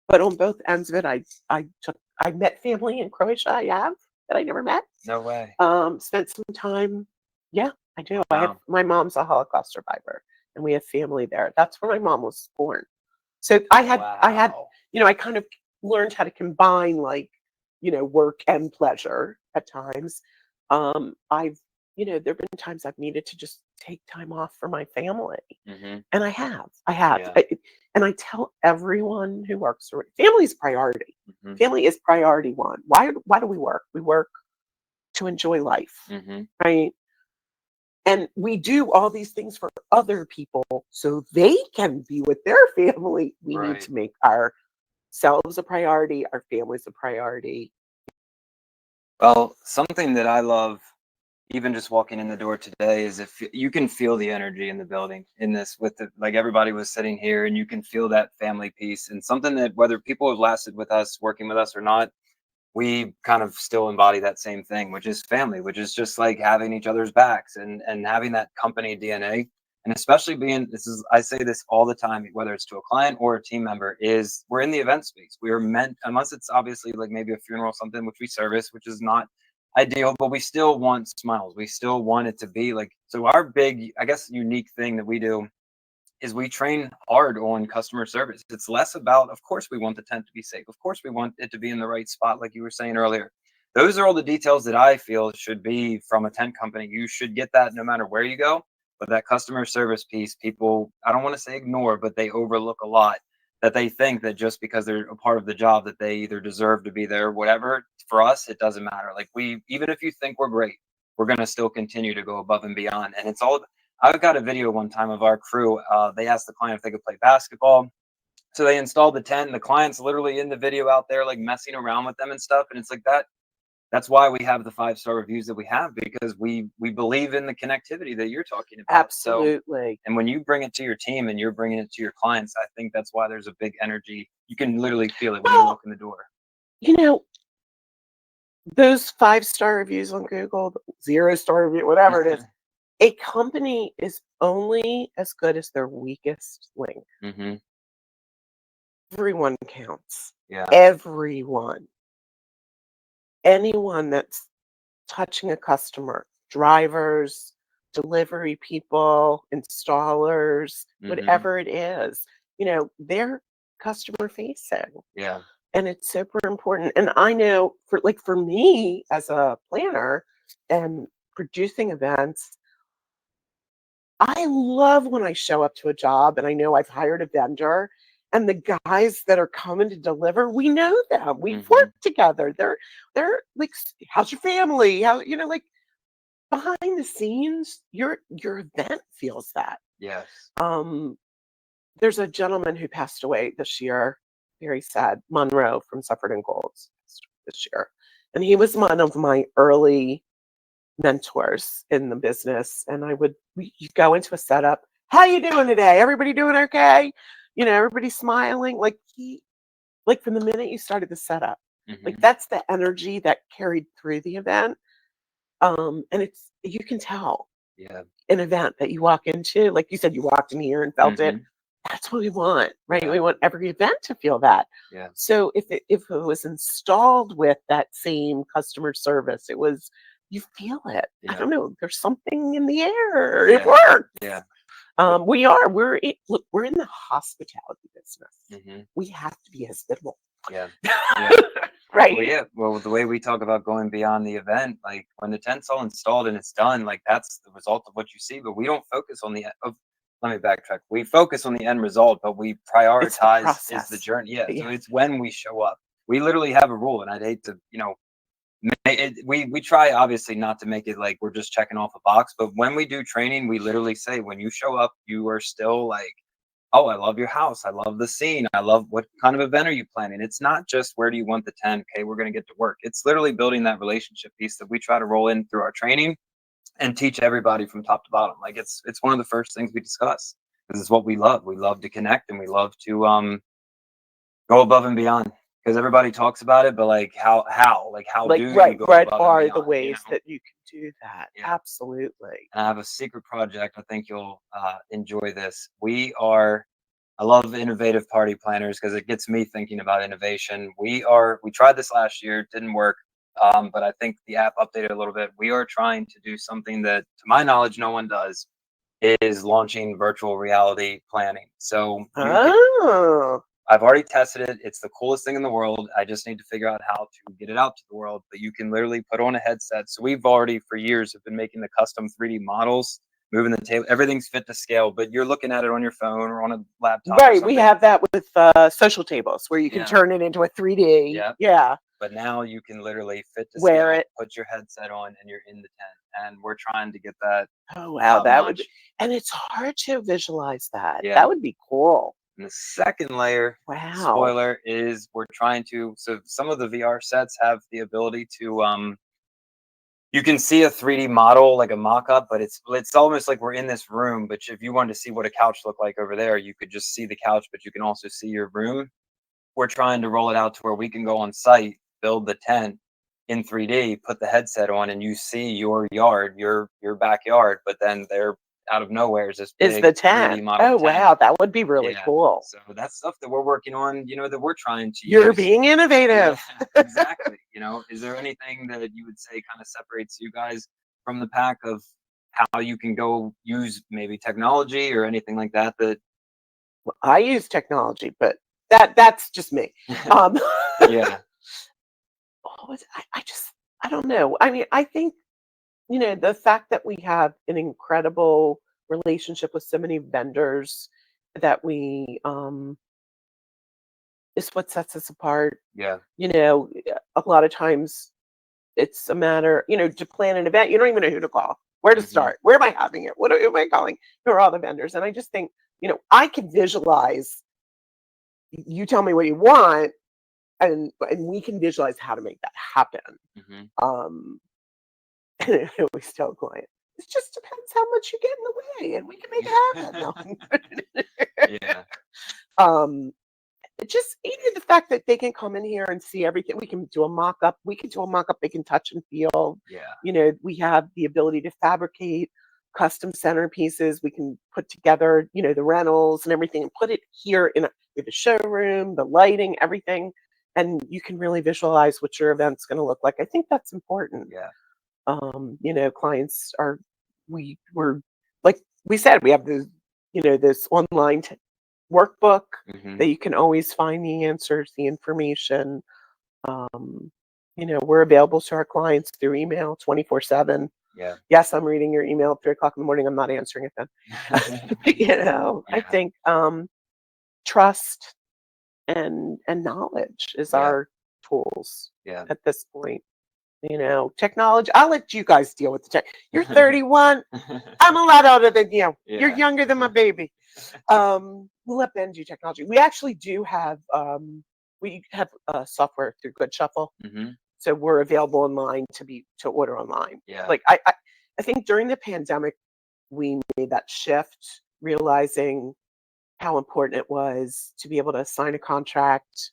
but on both ends of it, I met family in Croatia. I have that I never met. No way. Spent some time. Yeah, I do. Wow. My mom's a Holocaust survivor, and we have family there. That's where my mom was born. So I had, I kind of learned how to combine work and pleasure at times. There've been times I've needed to just take time off for my family, Mm-hmm. and I have. Yeah. And I tell everyone who works for family is priority. Mm-hmm. Family is priority one. Why do we work? We work to enjoy life, Mm-hmm. right? And we do all these things for other people so they can be with their family. We need to make ourselves a priority, our families a priority. Well, something that I love, even just walking in the door today, is if you can feel the energy in the building in this like everybody was sitting here and you can feel that family piece, and something that whether people have lasted with us, working with us or not, we kind of still embody that same thing, which is family, which is just like having each other's backs and having that company DNA. And especially I say this all the time, whether it's to a client or a team member, is we're in the event space. We are meant, unless it's obviously like maybe a funeral or something, which we service, which is not ideal, but we still want smiles. We still want it to be like, so our big, I guess, unique thing that we do is we train hard on customer service. It's less about, of course, we want the tent to be safe. Of course, we want it to be in the right spot, like you were saying earlier. Those are all the details that I feel should be from a tent company. You should get that no matter where you go. But that customer service piece, people, I don't want to say ignore, but they overlook a lot. That they think that just because they're a part of the job that they either deserve to be there, whatever. For us, it doesn't matter. Like even if you think we're great, we're going to still continue to go above and beyond. And it's all, I've got a video one time of our crew. They asked the client if they could play basketball. So they installed the tent, and the client's literally in the video out there, like messing around with them and stuff. And it's like that. That's why we have the 5-star reviews that we have, because we believe in the connectivity that you're talking about. Absolutely. So, and when you bring it to your team and you're bringing it to your clients, I think that's why there's a big energy. You can literally feel it when you walk in the door. Those 5-star reviews on Google, 0-star review, whatever it is, a company is only as good as their weakest link. Mm-hmm. Everyone counts. Yeah. Everyone. Anyone that's touching a customer, drivers, delivery people, installers, whatever it is, they're customer facing. Yeah. And it's super important. And I know for me as a planner and producing events, I love when I show up to a job and I know I've hired a vendor and the guys that are coming to deliver, we know them. We've Mhm. worked together. They're like, how's your family? How, like behind the scenes, your event feels that. Yes. Um, there's a gentleman who passed away this year, very sad, Monroe from Suffered and Golds this year. And he was one of my early mentors in the business. And you go into a setup, how you doing today? Everybody doing okay? Everybody smiling. Like from the minute you started the setup, like Mhm. that's the energy that carried through the event. And you can tell Yeah. an event that you walk into, like you said, you walked in here and felt it. Mhm. That's what we want, right? Yeah. We want every event to feel that. Yeah. So if it was installed with that same customer service, you feel it. I Yeah. don't know. There's something in the air. It Yeah. works. Yeah. Look, we're in the hospitality business. Mhm. We have to be hospitable. Yeah. Yeah. Right? Well, yeah. Well, the way we talk about going beyond the event, like when the tent's all installed and it's done, like that's the result of what you see. But we don't focus on let me backtrack. We focus on the end result, but we It's the prioritize is the process. journey. Yeah. So Yeah. it's when we show up. We literally have a rule, and I'd hate to, we try obviously not to make it like we're just checking off a box, but when we do training, we literally say when you show up, you are still like, oh, I love your house. I love the scene. I love what kind of event are you planning? It's not just where do you want the 10? Okay, we're going to get to work. It's literally building that relationship piece that we try to roll in through our training and teach everybody from top to bottom. Like it's one of the first things we discuss because it's what we love. We love to connect and we love to go above and beyond because everybody talks about it, but like how Like, do you right, go what above and are the beyond? ways that you can do that? Yeah. Absolutely. And I have a secret project. I think you'll enjoy this. I love innovative party planners because it gets me thinking about innovation. We tried this last year, didn't work. But I think the app updated a little bit. We are trying to do something that, to my knowledge, no one does, is launching virtual reality planning. So Oh, I've already tested it. It's the coolest thing in the world. I just need to figure out how to get it out to the world. But you can literally put on a headset. So we've already for years have been making the custom 3D models, moving the table. Everything's fit to scale, but you're looking at it on your phone or on a laptop or right. We something. have that with social tables where you can Yeah. turn it into a 3D. Yeah. Yeah. But now you can literally fit to Wear scale, it. put your headset on, and you're in the tent. And we're trying to get that Oh, wow. top That would notch. be, and it's hard to visualize that. Yeah. That would be cool. And the second layer, Wow. spoiler, is we're trying to. So some of the VR sets have the ability to you can see a 3D model like a mock-up, but it's almost like we're in this room. But if you wanted to see what a couch looked like over there, you could just see the couch, but you can also see your room. We're trying to roll it out to where we can go on site, build the tent in 3D, put the headset on, and you see your yard, your backyard. But then there, out of nowhere, is this Is big the 3D 10. model Oh, tent. wow. That would be really Yeah. cool. So that's stuff that we're working on. That we're trying to You're use. being Yeah, innovative. exactly. Is there anything that you would say kind of separates you guys from the pack of how you can go use maybe technology or anything like that? I use technology, but that's just me. Um, Yeah. I don't know. I mean, I think, the fact that we have an incredible relationship with so many vendors that is what sets us apart. Yeah. A lot of times it's a matter, to plan an event, you don't even know who to call, where to Hmm. start, where am I having it, who am I calling, who are all the vendors? And I just think, I can visualize, you tell me what you want, and we can visualize how to make that happen. Hmm. Um, and I always tell a client, it just depends how much you get in the way, and we can make it happen. Yeah. No. Just even the fact that they can come in here and see everything. We can do a mock-up. We can do a mock-up they can touch and feel. Yeah. We have the ability to fabricate custom centerpieces. We can put together, the rentals and everything and put it here we have a showroom, the lighting, everything. And you can really visualize what your event's going to look like. I think that's important. Yeah. Clients we're like we said, we have this online workbook Hmm. that you can always find the answers, the information. We're available to our clients through email 24/7. Yeah. Yes, I'm reading your email at 3 o'clock in the morning. I'm not answering it then. I Yeah. think trust and knowledge is Yeah. our tools Yeah. at this point. Technology. I'll let you guys deal with the tech. You're 31. I'm a lot older than you. You're Yeah. younger than my baby. We'll let Ben do technology. We actually do have software through Good Shuffle, Hmm. so we're available online to order online. Yeah. Like I think during the pandemic we made that shift, realizing how important it was to be able to sign a contract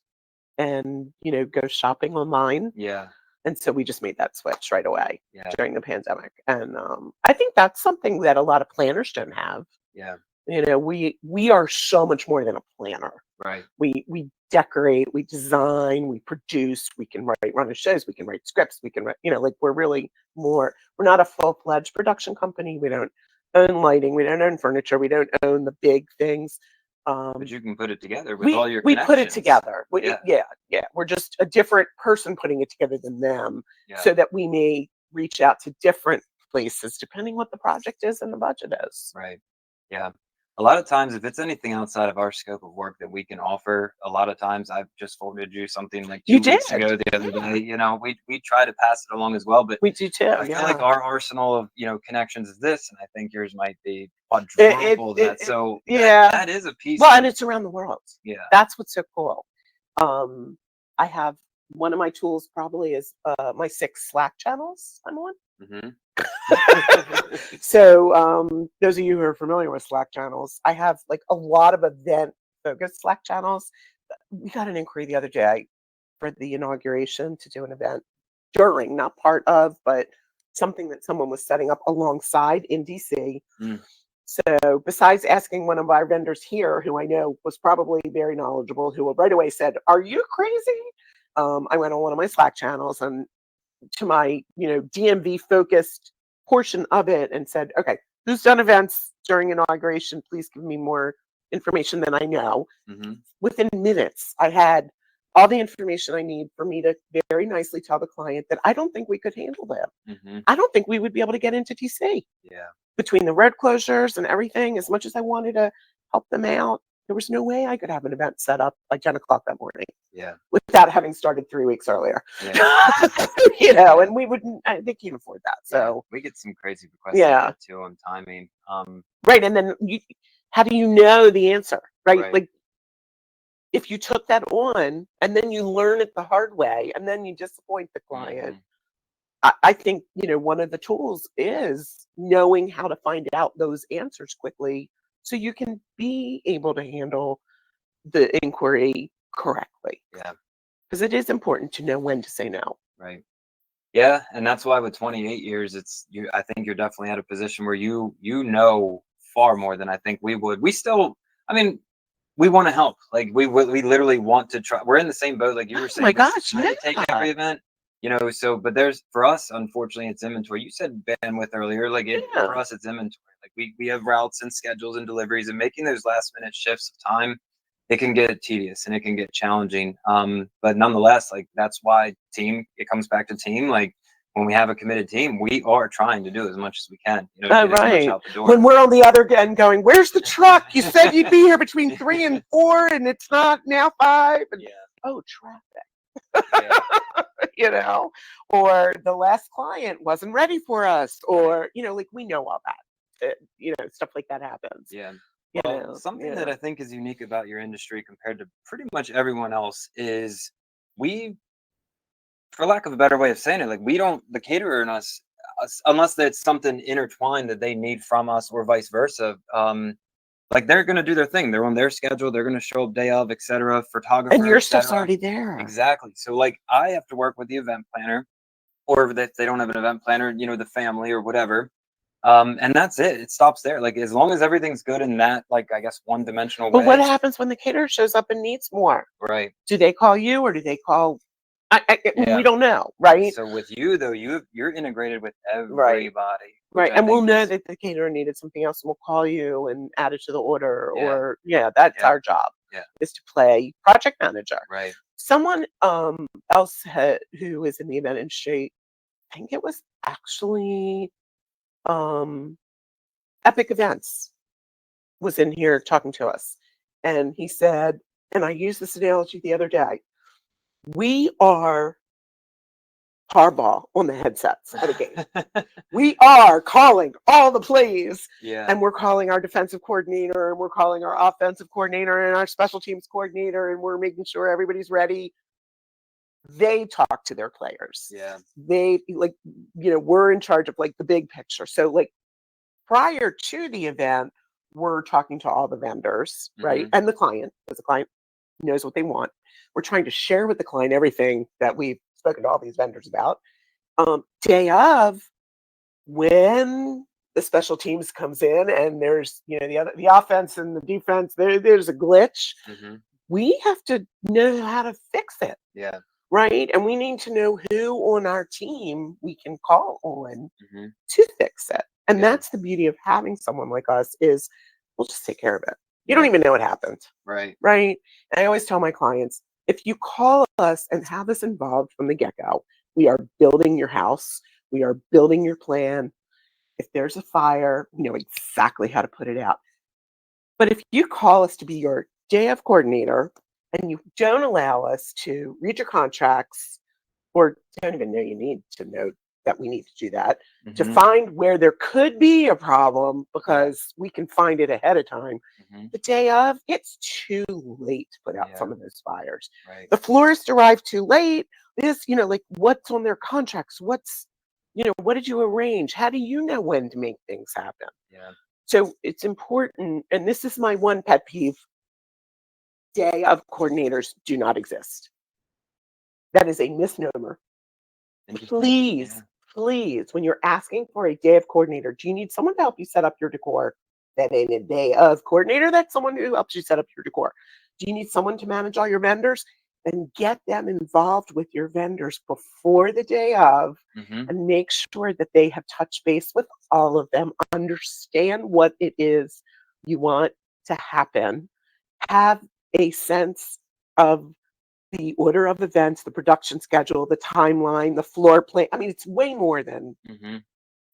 and go shopping online. Yeah. And so we just made that switch right away Yeah. during the pandemic. And I think that's something that a lot of planners don't have. Yeah. We are so much more than a planner. Right. We decorate, we design, we produce, we can run shows, we can write scripts, we can write, like we're really more, we're not a full-fledged production company. We don't own lighting, we don't own furniture, we don't own the big things. But you can put it together with all your we put it connections. together. Yeah. Yeah. We're just a different person putting it together than them, Yeah. so that we may reach out to different places depending what the project is and the budget is. Right. Yeah. A lot of times, if it's anything outside of our scope of work that we can offer, a lot of times I've just forwarded you something like You 2 weeks did. ago, the other Yeah. day. We try to pass it along as well, but We do too. I feel like Yeah. our arsenal of connections is this, and I think yours might be quadruple that. So yeah. that is a piece. Well, and it's around the world. Yeah. That's what's so cool. I have one of my tools probably is my 6 Slack channels I'm on. Hmm. So those of you who are familiar with Slack channels, I have like a lot of event focused Slack channels. We got an inquiry the other day for the inauguration to do an event during, not part of, but something that someone was setting up alongside in DC. Mm. So besides asking one of our vendors here, who I know was probably very knowledgeable, who right away said, "Are you crazy?" I went on one of my Slack channels and to my DMV focused portion of it and said, "Okay, who's done events during inauguration? Please give me more information than I know." Hmm. Within minutes, I had all the information I need for me to very nicely tell the client that I don't think we could handle that. Hmm. I don't think we would be able to get into DC Yeah. between the road closures and everything. As much as I wanted to help them out, there was no way I could have an event set up by 10 o'clock that morning Yeah. without having started 3 weeks earlier. Yeah. And we wouldn't, they can't afford that. So we get some crazy requests Yeah. like that too on timing. right. And then how do you know the answer? Right. Right. Like if you took that on and then you learn it the hard way and then you disappoint the client. Mhm. I think, one of the tools is knowing how to find out those answers quickly so you can be able to handle the inquiry correctly. Yeah. Because it is important to know when to say no. Right. Yeah, and that's why with 28 years, I think you're definitely at a position where you know far more than I think we would. We still, I mean, we want to help. Like we literally want to try. We're in the same boat, like you were Oh saying. my We're gosh, trying to take every event, So, but there's for us, unfortunately, it's inventory. You said bandwidth earlier. Like Yeah. for us, it's inventory. Like we have routes and schedules and deliveries, and making those last minute shifts of time, it can get tedious and it can get challenging. But nonetheless, like that's why it comes back to team. Like when we have a committed team, we are trying to do as much as we can, get as much Right. out the door. When we're on the other end going, "Where's the truck? You said you'd be here between 3 and 4 and it's not now 5." And, Yeah. oh, traffic. Yeah. Or the last client wasn't ready for us, or like we know all that. Stuff like that happens. Yeah. You Well, know, something that yeah. I think is unique about your industry compared to pretty much everyone else is we, for lack of a better way of saying it, like we don't, the caterer and us unless that's something intertwined that they need from us or vice versa. Like they're gonna do their thing. They're on their schedule. They're gonna show up day of, etc. Photographer, And your et stuff's cetera. already there. Exactly. So like I have to work with the event planner, or if they don't have an event planner, the family or whatever. And that's it. It stops there. Like as long as everything's good in that, like I guess one-dimensional But what way. happens when the caterer shows up and needs more? Right. Do they call you or do they call? Yeah. We don't know, right? So with you though, you're integrated with Right. everybody. Right. Which I And we'll think know is, that the caterer needed something else and we'll call you and add it to the order. Yeah. Or that's Yeah. our job. Yeah. Is to play project manager. right. Someone else who is in the event industry, I think it was actually um, Epic Events was in here talking to us, and he said, and I used this analogy the other day, we are hardball on the headsets at a game. We are calling all the plays, Yeah. and we're calling our defensive coordinator, and we're calling our offensive coordinator and our special teams coordinator, and we're making sure everybody's ready. They talk to their players. Yeah. They we're in charge of like the big picture. So like prior to the event, we're talking to all the vendors, right? And the client, because the client knows what they want. We're trying to share with the client everything that we've spoken to all these vendors about. Day of, when the special teams comes in and there's the offense and the defense, there's a glitch. We have to know how to fix it. Yeah. Right. And we need to know who on our team we can call on Mm-hmm. to fix it. And Yeah. that's the beauty of having someone like us is we'll just take care of it. You Yeah. don't even know what happened. Right. Right. And I always tell my clients, if you call us and have us involved from the get-go, we are building your house. We are building your plan. If there's a fire, we know exactly how to put it out. But if you call us to be your day of coordinator and you don't allow us to read your contracts or don't even know you need to know that we need to do that, to find where there could be a problem because we can find it ahead of time. The day of, it's too late to put out some of those fires. Right. The florists arrive too late. This, like what's on their contracts? What's, what did you arrange? How do you know when to make things happen? Yeah. So it's important, and this is my one pet peeve. Day of coordinators do not exist. That is a misnomer. Please, please, when you're asking for a day of coordinator, do you need someone to help you set up your decor? That ain't a day of coordinator. That's someone who helps you set up your decor. Do you need someone to manage all your vendors? Then get them involved with your vendors before the day of and make sure that they have touched base with all of them, understand what it is you want to happen, have a sense of the order of events, the production schedule, the timeline, the floor plan. I mean, it's way more than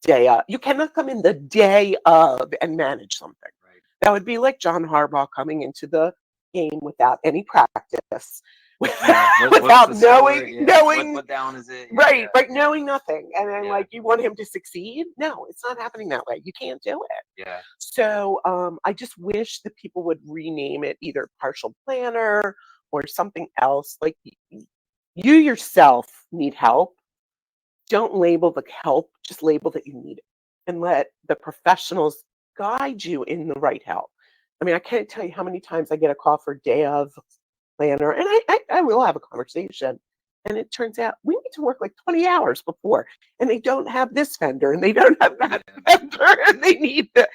day of. You cannot come in the day of and manage something. Right. That would be like John Harbaugh coming into the game without any practice, without knowing what down is it? right, knowing nothing, and then like you want him to succeed. No, it's not happening that way. You can't do it. Yeah. So I just wish that people would rename it either partial planner or something else. Like you yourself need help. Don't label the help, just label that you need it and let the professionals guide you in the right help. I mean, I can't tell you how many times I get a call for day of planner, and I will have a conversation. And it turns out we need to work like 20 hours before, and they don't have this vendor, and they don't have that vendor, and they need the.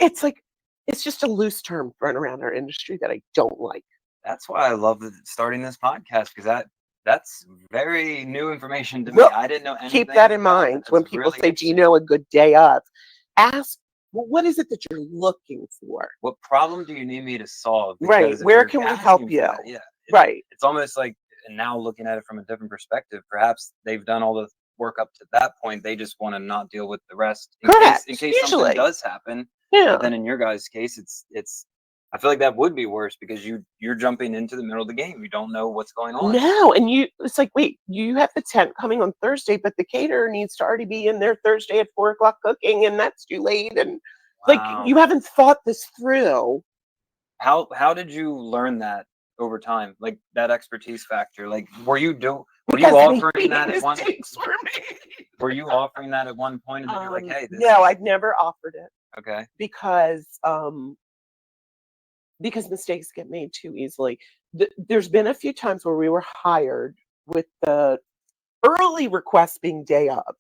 It's like it's just a loose term thrown around our industry that I don't like. That's why I love starting this podcast, because that's very new information to me. Well, I didn't know anything. keep that in about mind it. when That's people really say, "Do you know a good day of?" Ask, well, what is it that you're looking for? What problem do you need me to solve? Right. Because if Where you're can we asking help for you? that, Right. It's almost like, and now looking at it from a different perspective, perhaps they've done all the work up to that point. They just want to not deal with the rest Correct. in case Usually. something does happen. Yeah. But then in your guys' case, it's. I feel like that would be worse because you're jumping into the middle of the game. You don't know what's going on. No, and it's like, wait, you have the tent coming on Thursday, but the caterer needs to already be in there Thursday at 4:00 cooking, and that's too late. And like, you haven't thought this through. How did you learn that over time? Like that expertise factor? Like, were you Because offering that at one? mistakes were made. Were you offering that at one point, and then you're like, hey, this no, I've never offered it okay. Because mistakes get made too easily. There's been a few times where we were hired with the early request being day of,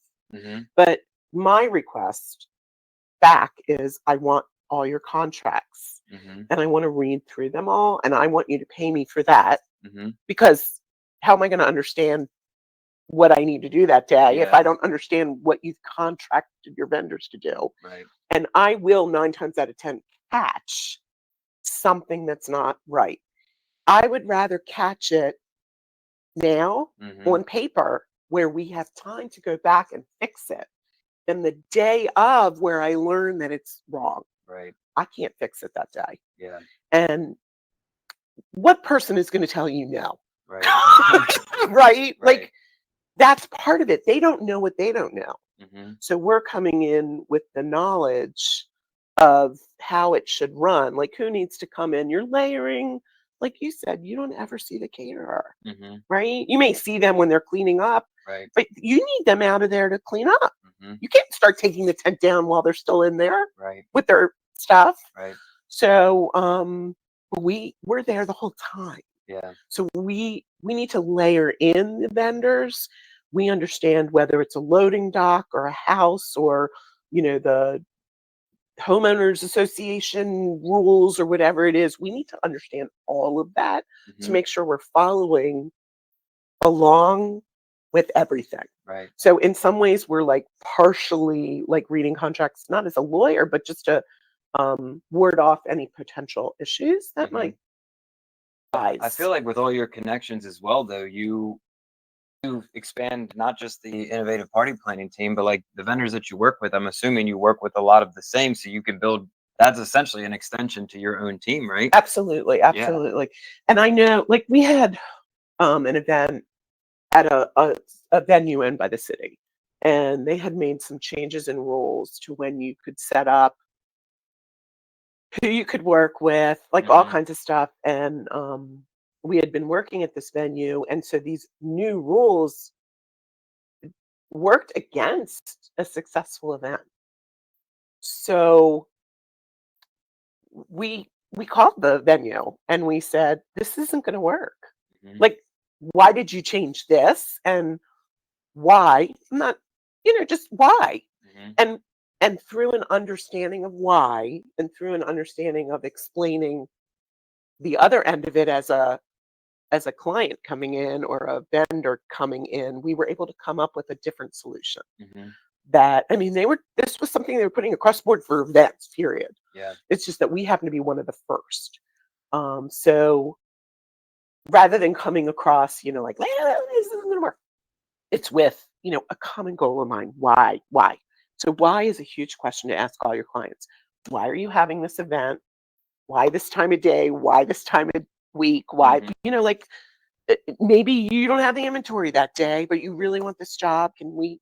but my request back is I want all your contracts and I want to read through them all, and I want you to pay me for that because how am I going to understand what I need to do that day if I don't understand what you've contracted your vendors to do? Right. And I will 9 times out of 10 catch something that's not right. I would rather catch it now on paper where we have time to go back and fix it then the day of where I learn that it's wrong, Right. I can't fix it that day. Yeah. And what person is going to tell you no? Right. Right? Right. Like, that's part of it. They don't know what they don't know. Mm-hmm. So we're coming in with the knowledge of how it should run. Like, who needs to come in? You're layering, like you said, you don't ever see the caterer, Mm-hmm. right? You may see them when they're cleaning up, Right. but you need them out of there to clean up. Mm-hmm. You can't start taking the tent down while they're still in there Right. with their stuff. Right. So we're there the whole time. Yeah. So we need to layer in the vendors. We understand whether it's a loading dock or a house or, the homeowners association rules or whatever it is. We need to understand all of that to Mm-hmm. make sure we're following along with everything. Right. So in some ways we're like partially like reading contracts, not as a lawyer, but just to ward off any potential issues that Mm-hmm. might I arise. feel like with all your connections as well, though, you expand not just the innovative party planning team, but like the vendors that you work with. I'm assuming you work with a lot of the same, so you can build. That's essentially an extension to your own team, right? Absolutely, absolutely. And I know, like, we had an event at a venue in by the city, and they had made some changes in rules to when you could set up, who you could work with, like all Mm-hmm. kinds of stuff. And we had been working at this venue, and so these new rules worked against a successful event. So we called the venue and we said, this isn't going to work. Mm-hmm. Like, why did you change this? And why? Not, just why? Mm-hmm. And through an understanding of why, and through an understanding of explaining the other end of it as a client coming in or a vendor coming in, we were able to come up with a different solution. Mm-hmm. That, I mean, this was something they were putting across the board for events, period. Yeah. It's just that we happen to be one of the first. So rather than coming across, like, this isn't going to work, it's with, a common goal of mine. Why? So why is a huge question to ask all your clients. Why are you having this event? Why this time of day? Why this time of week? Why, Mm-hmm. like, maybe you don't have the inventory that day, but you really want this job. Can we,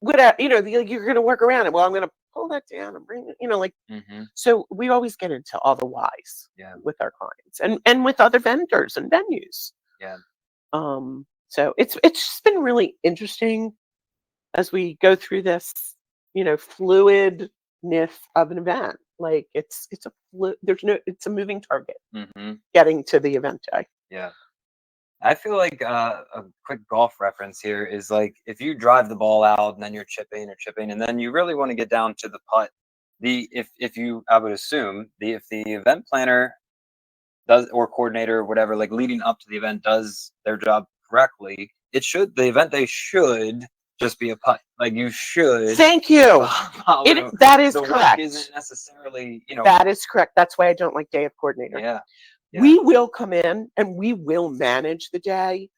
whatever, you're going to work around it. Well, I'm going to pull that down and bring it, like, Mm-hmm. so we always get into all the whys Yeah. with our clients and with other vendors and venues. Yeah. So it's just been really interesting as we go through this, fluidness of an event. Like, it's a moving target Mm-hmm. getting to the event day. Yeah. I feel like a quick golf reference here is like if you drive the ball out and then you're chipping or chipping, and then you really want to get down to the putt. If you, I would assume if the event planner does, or coordinator or whatever, like leading up to the event, does their job correctly, the event they should just be a putt. Like, you should. Thank you. That is the correct. work isn't necessarily, That is correct. That's why I don't like day of coordinator. Yeah. We will come in and we will manage the day.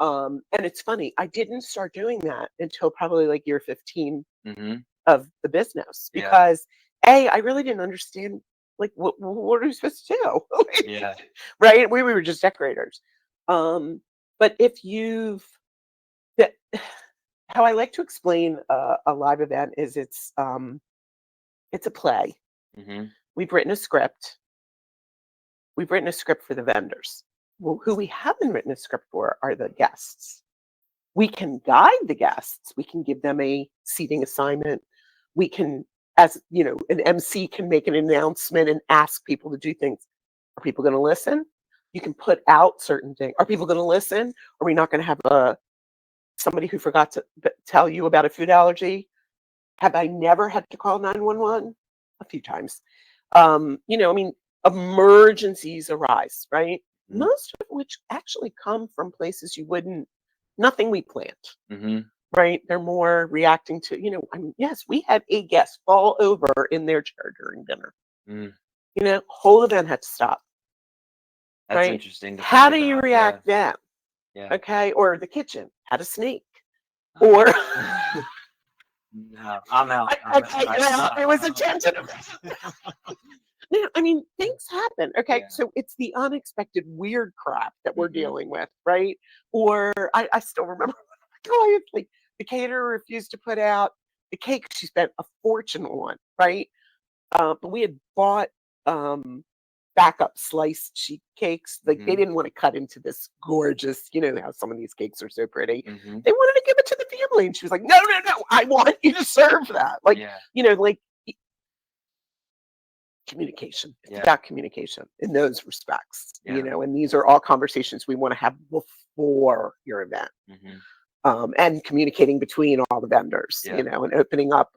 And it's funny, I didn't start doing that until probably like year 15 Mm-hmm. of the business, because I really didn't understand, like, what are we supposed to do? Yeah. Right? We were just decorators. But if how I like to explain a live event is it's a play. Mm-hmm. We've written a script. We've written a script for the vendors. Well, who we haven't written a script for are the guests. We can guide the guests. We can give them a seating assignment. We can, as an MC can make an announcement and ask people to do things. Are people going to listen? You can put out certain things. Are people going to listen? Are we not going to have somebody who forgot to tell you about a food allergy? Have I never had to call 911? A few times. I mean, emergencies arise, right? Mm-hmm. Most of which actually come from places nothing we planned, Mm-hmm. right? They're more reacting to, I mean, yes, we had a guest fall over in their chair during dinner. Mm. Whole event had to stop. That's right? interesting. How do you react then? Yeah. Okay, or the kitchen had a snake, or No, I'm out. It was a tangent. Yeah, I mean, things happen. Okay, Yeah. so it's the unexpected weird crap that we're Mhm. dealing with, right? Or I still remember clients like the caterer refused to put out the cake she spent a fortune on, right? But we had bought backup sliced sheet cakes. Like they Mhm. didn't want to cut into this gorgeous, you know how some of these cakes are so pretty. Mhm. They wanted to give it to the family, and she was like, "No, no, no! I want you to serve that." Like, Yeah. you know, like communication. It's Yeah. about communication in those respects, you Yeah. know, and these are all conversations we want to have before your event, Mhm. and communicating between all the vendors, Yeah. you know, and opening up.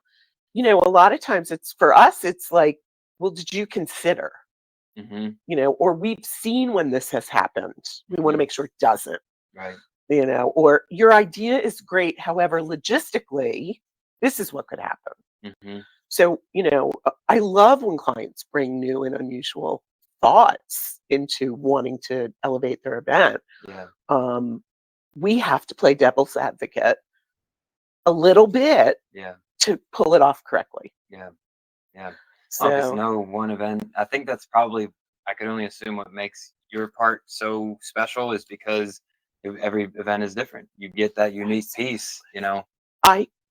You know, a lot of times it's for us, it's like, well, did you consider, Mhm. you know, or we've seen when this has happened. We want to Mhm. make sure it doesn't, Right. you know, or your idea is great. However, logistically, this is what could happen. Mhm. So, you know, I love when clients bring new and unusual thoughts into wanting to elevate their event. Yeah. Um, we have to play devil's advocate a little bit Yeah. to pull it off correctly. Yeah. Yeah. Oh, because So, no one event. I think that's probably. I could only assume what makes your part so special is because every event is different. You get that unique piece. You know.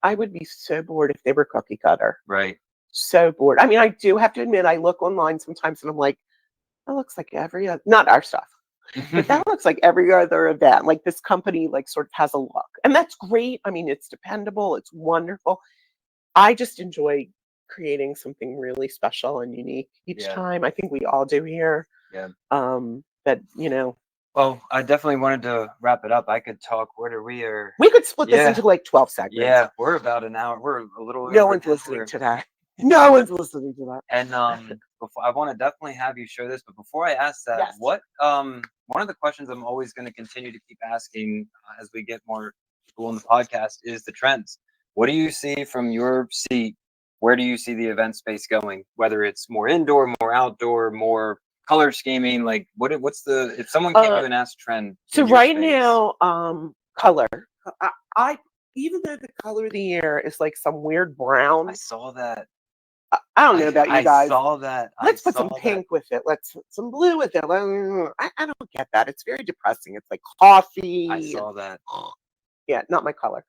I would be so bored if they were cookie cutter. Right. So bored. I mean, I do have to admit, I look online sometimes and I'm like, that looks like every other, not our stuff, but that looks like every other event. Like this company, like sort of has a look, and that's great. I mean, it's dependable. It's wonderful. I just enjoy creating something really special and unique each Yeah. time. I think we all do here. Yeah. That you know, Well, I definitely wanted to wrap it up. I could talk. What are we? Or we could split this yeah. into like 12 segments. Yeah. We're about an hour. We're a little No over one's an listening hour. to that. No one's listening to that. And before I want to definitely have you show this, but before I ask that, Yes. what one of the questions I'm always going to continue to keep asking as we get more people on the podcast is the trends. What do you see from your seat? Where do you see the event space going? Whether it's more indoor, more outdoor, more color scheming, like what's the if someone came to you and asked trend So in your right space? now, color. I even though the color of the year is like some weird brown. I saw that. I don't know about you I guys. saw that. Let's I put some saw that. pink with it. Let's put some blue with it. I don't get that. It's very depressing. It's like coffee. I saw that. Yeah, not my color.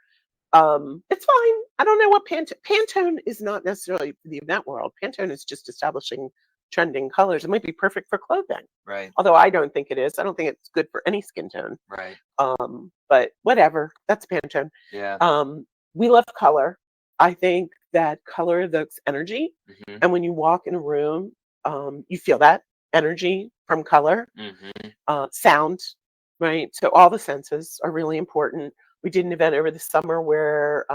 It's fine. I don't know what Pantone is not necessarily for the event world. Pantone is just establishing trending colors. It might be perfect for clothing, Right. although I don't think it is. I don't think it's good for any skin tone. Right. But whatever. That's Pantone. Yeah. We love color. I think that color evokes energy, Mhm. and when you walk in a room, you feel that energy from color. Mhm. Sound, right? So all the senses are really important. We did an event over the summer where,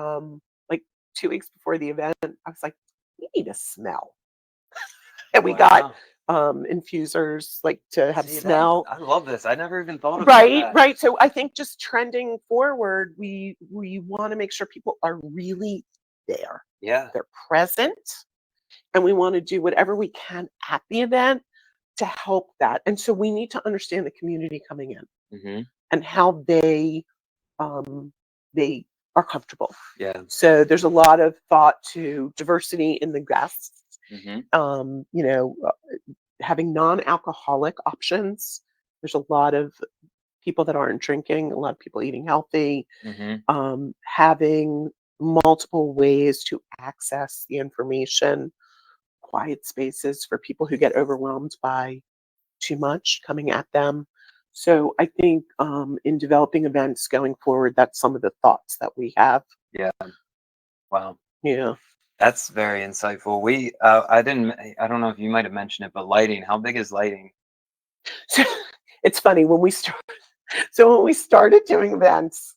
like 2 weeks before the event, I was like, we need a smell. And we got Wow. infusers like to have See that? smell. I love this. I never even thought about Right, that. right. So I think just trending forward, we want to make sure people are really there. Yeah. They're present, and we want to do whatever we can at the event to help that. And so we need to understand the community coming in Mhm. and how um, they are comfortable. Yeah. So there's a lot of thought to diversity in the guests. Mhm. You know, having non-alcoholic options. There's a lot of people that aren't drinking, a lot of people eating healthy, Mhm. having multiple ways to access the information, quiet spaces for people who get overwhelmed by too much coming at them. So I think in developing events going forward, that's some of the thoughts that we have. Yeah. Wow. Yeah. That's very insightful. We I don't know if you might have mentioned it, but lighting. How big is lighting? So it's funny when we started. So when we started doing events,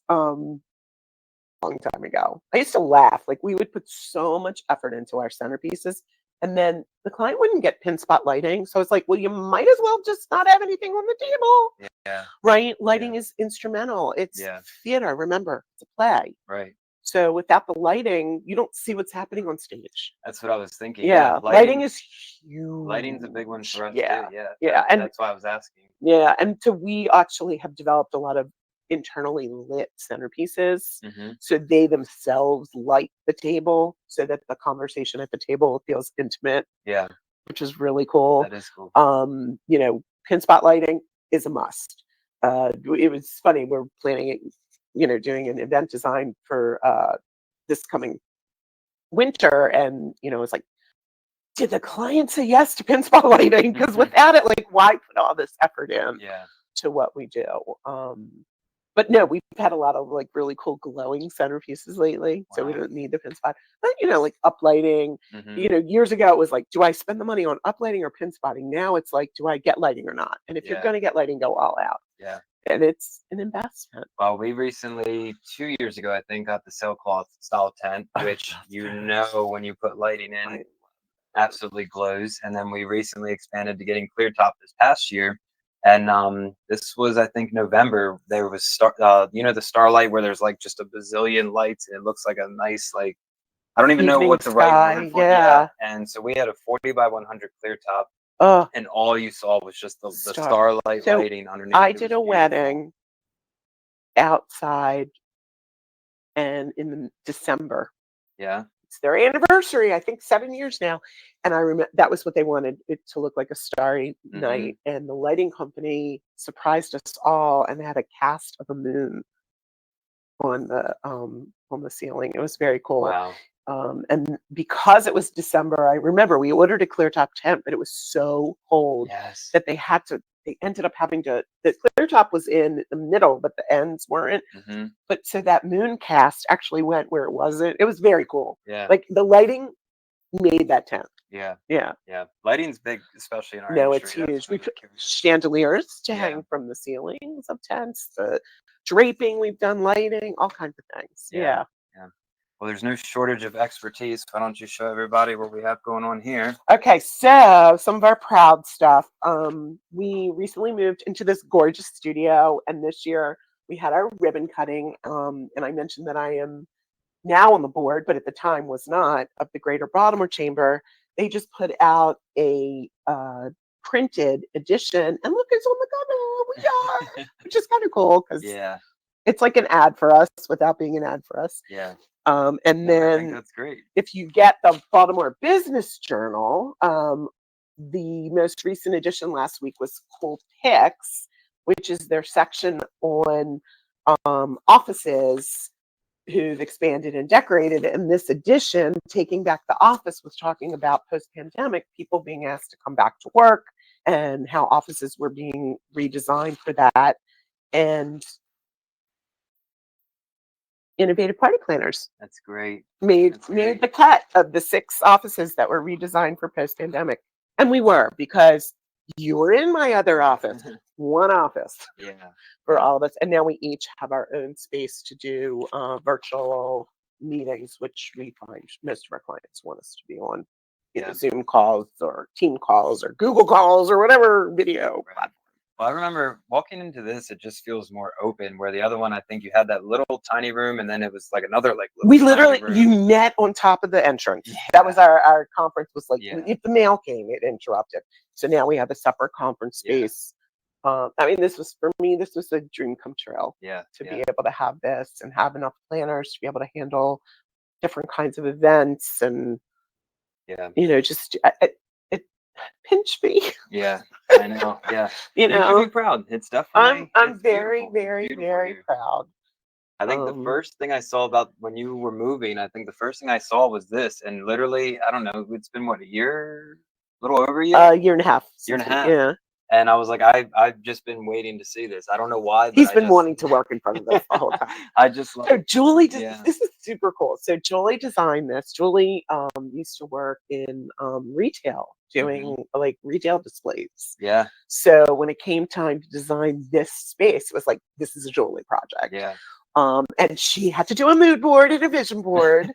long time ago, I used to laugh. Like we would put so much effort into our centerpieces, and then the client wouldn't get pin spot lighting. So it's like, well, you might as well just not have anything on the table, Yeah. right? Lighting Yeah. is instrumental. It's Yeah. theater. Remember, it's a play. Right. So without the lighting, you don't see what's happening on stage. That's what I was thinking. Yeah, lighting is huge. Lighting's a big one for us Yeah, too. Yeah. yeah, and That's why I was asking. yeah, and so we actually have developed a lot of internally lit centerpieces. Hmm. So they themselves light the table so that the conversation at the table feels intimate, Yeah, which is really cool. that is cool. You know, pin spot lighting is a must. It was funny, we're planning it, you know, doing an event design for this coming winter, and you know, it's like, did the client say yes to pin spot lighting? Because without it, like, why put all this effort in Yeah. to what we do? But no, we've had a lot of like really cool glowing centerpieces lately, so we Wow. don't need the pin spot. But you know, like uplighting. Hmm. You know, years ago it was like, do I spend the money on uplighting or pin spotting? Now it's like, do I get lighting or not? And if you're Yeah. going to get lighting, go all out. Yeah. And it's an investment. Well, we recently, 2 years ago, I think, got the sailcloth style tent, which you know when you put lighting in, Right. absolutely glows. And then we recently expanded to getting clear top this past year. And this was, I think, November. There was you know, the starlight where there's like just a bazillion lights, and it looks like a nice, like, I don't even know Evening what the right sky, word for it. yeah. And so we had a 40 by 100 clear top, Oh, and all you saw was just the star. starlight So lighting underneath. I It did was a beautiful. wedding outside, and in December. Yeah. It's their anniversary, I think 7 years now. And I remember that was what they wanted it to look like, a starry Mhm. night. And the lighting company surprised us all and had a cast of a moon on the ceiling. It was very cool. Wow. And because it was December, I remember we ordered a clear top tent, but it was so cold Yes. that they ended up having to, the clear top was in the middle, but the ends weren't. Hmm. But so that moon cast actually went where it wasn't. It was very cool. Yeah. Like the lighting made that tent. Yeah. Yeah. Yeah. Lighting's big, especially in our No, it's industry. That's huge. We what put carries us. chandeliers to Yeah. hang from the ceilings of tents, the draping, we've done lighting, all kinds of things. Yeah. Yeah. Yeah. Well, there's no shortage of expertise. Why don't you show everybody what we have going on here? Okay, so some of our proud stuff. We recently moved into this gorgeous studio, and this year we had our ribbon cutting. And I mentioned that I am now on the board, but at the time was not, of the Greater Baltimore Chamber. They just put out a printed edition, and look, it's on the cover. We are, which is kind of cool because Yeah. it's like an ad for us without being an ad for us. Yeah. And No, I think then that's great. if you get the Baltimore Business Journal, the most recent edition last week was Cool Picks, which is their section on offices who've expanded and decorated. And this edition, Taking Back the Office, was talking about post-pandemic people being asked to come back to work and how offices were being redesigned for that. And innovative party planners That's great. made That's made great. the cut of the 6 offices that were redesigned for post-pandemic. And we were, because you were in my other office, one office Yeah. for Yeah. all of us. And now we each have our own space to do virtual meetings, which we find most of our clients want us to be on, you know, Yeah. Zoom calls or team calls or Google calls or whatever video Right. platform. Well, I remember walking into this, it just feels more open, where the other one, I think you had that little tiny room, and then it was like another like little We tiny literally, room. you met on top of the entrance. Yeah. That was our conference was like, Yeah. if the mail came, it interrupted. So now we have a separate conference Yeah. space. I mean, this was, for me, this was a dream come true Yeah. to Yeah. be able to have this and have enough planners to be able to handle different kinds of events and, Yeah. you know, just it pinch me, Yeah. I know. Yeah. you You should know. be proud. It's definitely. I'm It's very, beautiful. It's very, beautiful very here. proud. I think the first thing I saw about when you were moving, I think the first thing I saw was this, and literally, I don't know, it's been what, a year, a little over a year, A year and a half. year and a since we- half. Yeah. And I was like, I've just been waiting to see this. I don't know why, but He's I been just wanting to work in front of this the whole time. I just So like, Julie, yeah. this is super cool. So Julie designed this. Julie used to work in retail, doing like retail displays. Yeah. So when it came time to design this space, it was like, this is a Julie project. Yeah. And she had to do a mood board and a vision board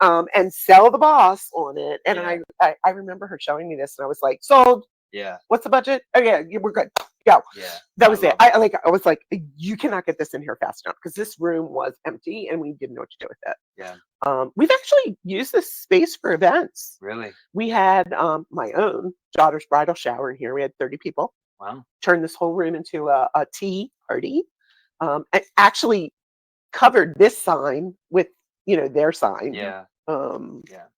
and sell the boss on it. And Yeah. I remember her showing me this, and I was like, sold. Yeah. What's the budget? Oh yeah, we're good. Go. Yeah. That was it. love I was like, you cannot get this in here fast enough, because this room was empty and we didn't know what to do with it. Yeah. We've actually used this space for events. Really? We had my own daughter's bridal shower in here. We had 30 people. Wow. Turned this whole room into a tea party. I actually covered this sign with, their sign. Yeah.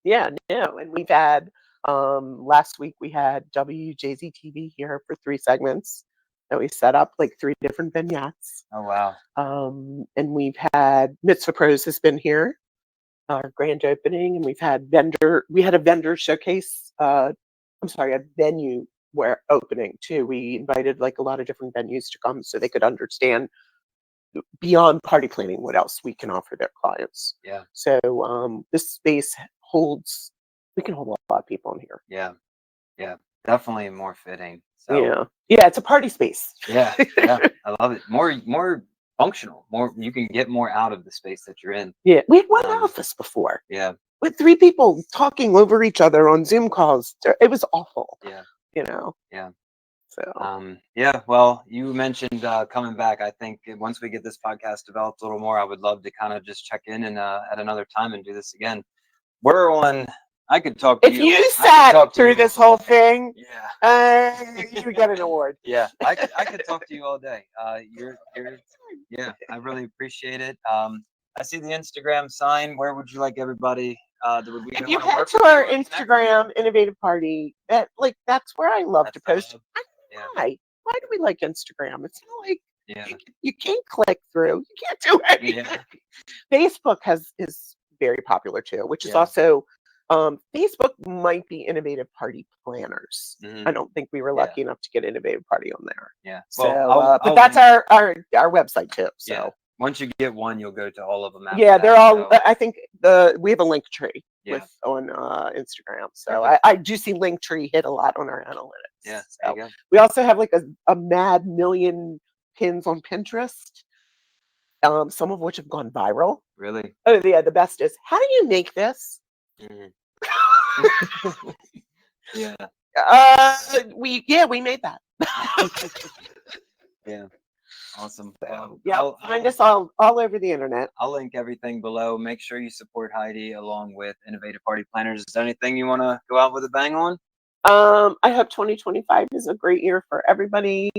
Yeah, no. And we've had, last week we had WJZ TV here for 3 segments that we set up, like 3 different vignettes. Oh, wow. And we've had Mitzvah Pros has been here, our grand opening, and we had a vendor showcase, a venue where opening too. We invited like a lot of different venues to come so they could understand beyond party planning what else we can offer their clients. Yeah. So this space we can hold a lot of people in here. Yeah. Yeah. Definitely more fitting. So yeah, it's a party space. Yeah. I love it. More functional. More, you can get more out of the space that you're in. Yeah, we had one office before. Yeah. With 3 people talking over each other on Zoom calls. It was awful. Yeah. Yeah. So yeah, well, you mentioned coming back. I think once we get this podcast developed a little more, I would love to kind of just check in and at another time and do this again. We're on. I could talk to if you sat through this whole thing, you get an award. Yeah, I could talk to you all day. Yeah, I really appreciate it. I see the Instagram sign. Where would you like everybody? If you head to our Instagram, Innovative Party, that's where I love to post. Why do we like Instagram? It's not like you can't click through. You can't do anything. Facebook is very popular too, which is also Facebook might be Innovative Party Planners. I don't think we were lucky enough to get Innovative Party on there. Yeah. So, but that's our website too. So. Yeah. Once you get one, you'll go to all of them. Yeah, they're all. I think we have a link tree on Instagram. So I do see Linktree hit a lot on our analytics. Yeah, so there you go. We also have like a mad million pins on Pinterest. Some of which have gone viral. Really? Oh yeah, the best is, how do you make this? Yeah. We made that. Yeah. Awesome. Find us all over the internet. I'll link everything below. Make sure you support Heidi along with Innovative Party Planners. Is there anything you want to go out with a bang on? I hope 2025 is a great year for everybody.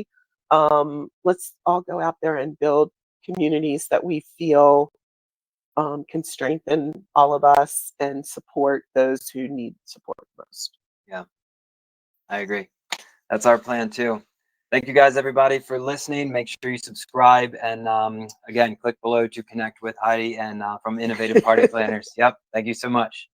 Let's all go out there and build communities that we feel can strengthen all of us and support those who need support most. Yeah, I agree. That's our plan too. Thank you guys, everybody, for listening. Make sure you subscribe and again, click below to connect with Heidi and from Innovative Party Planners. Yep. Thank you so much.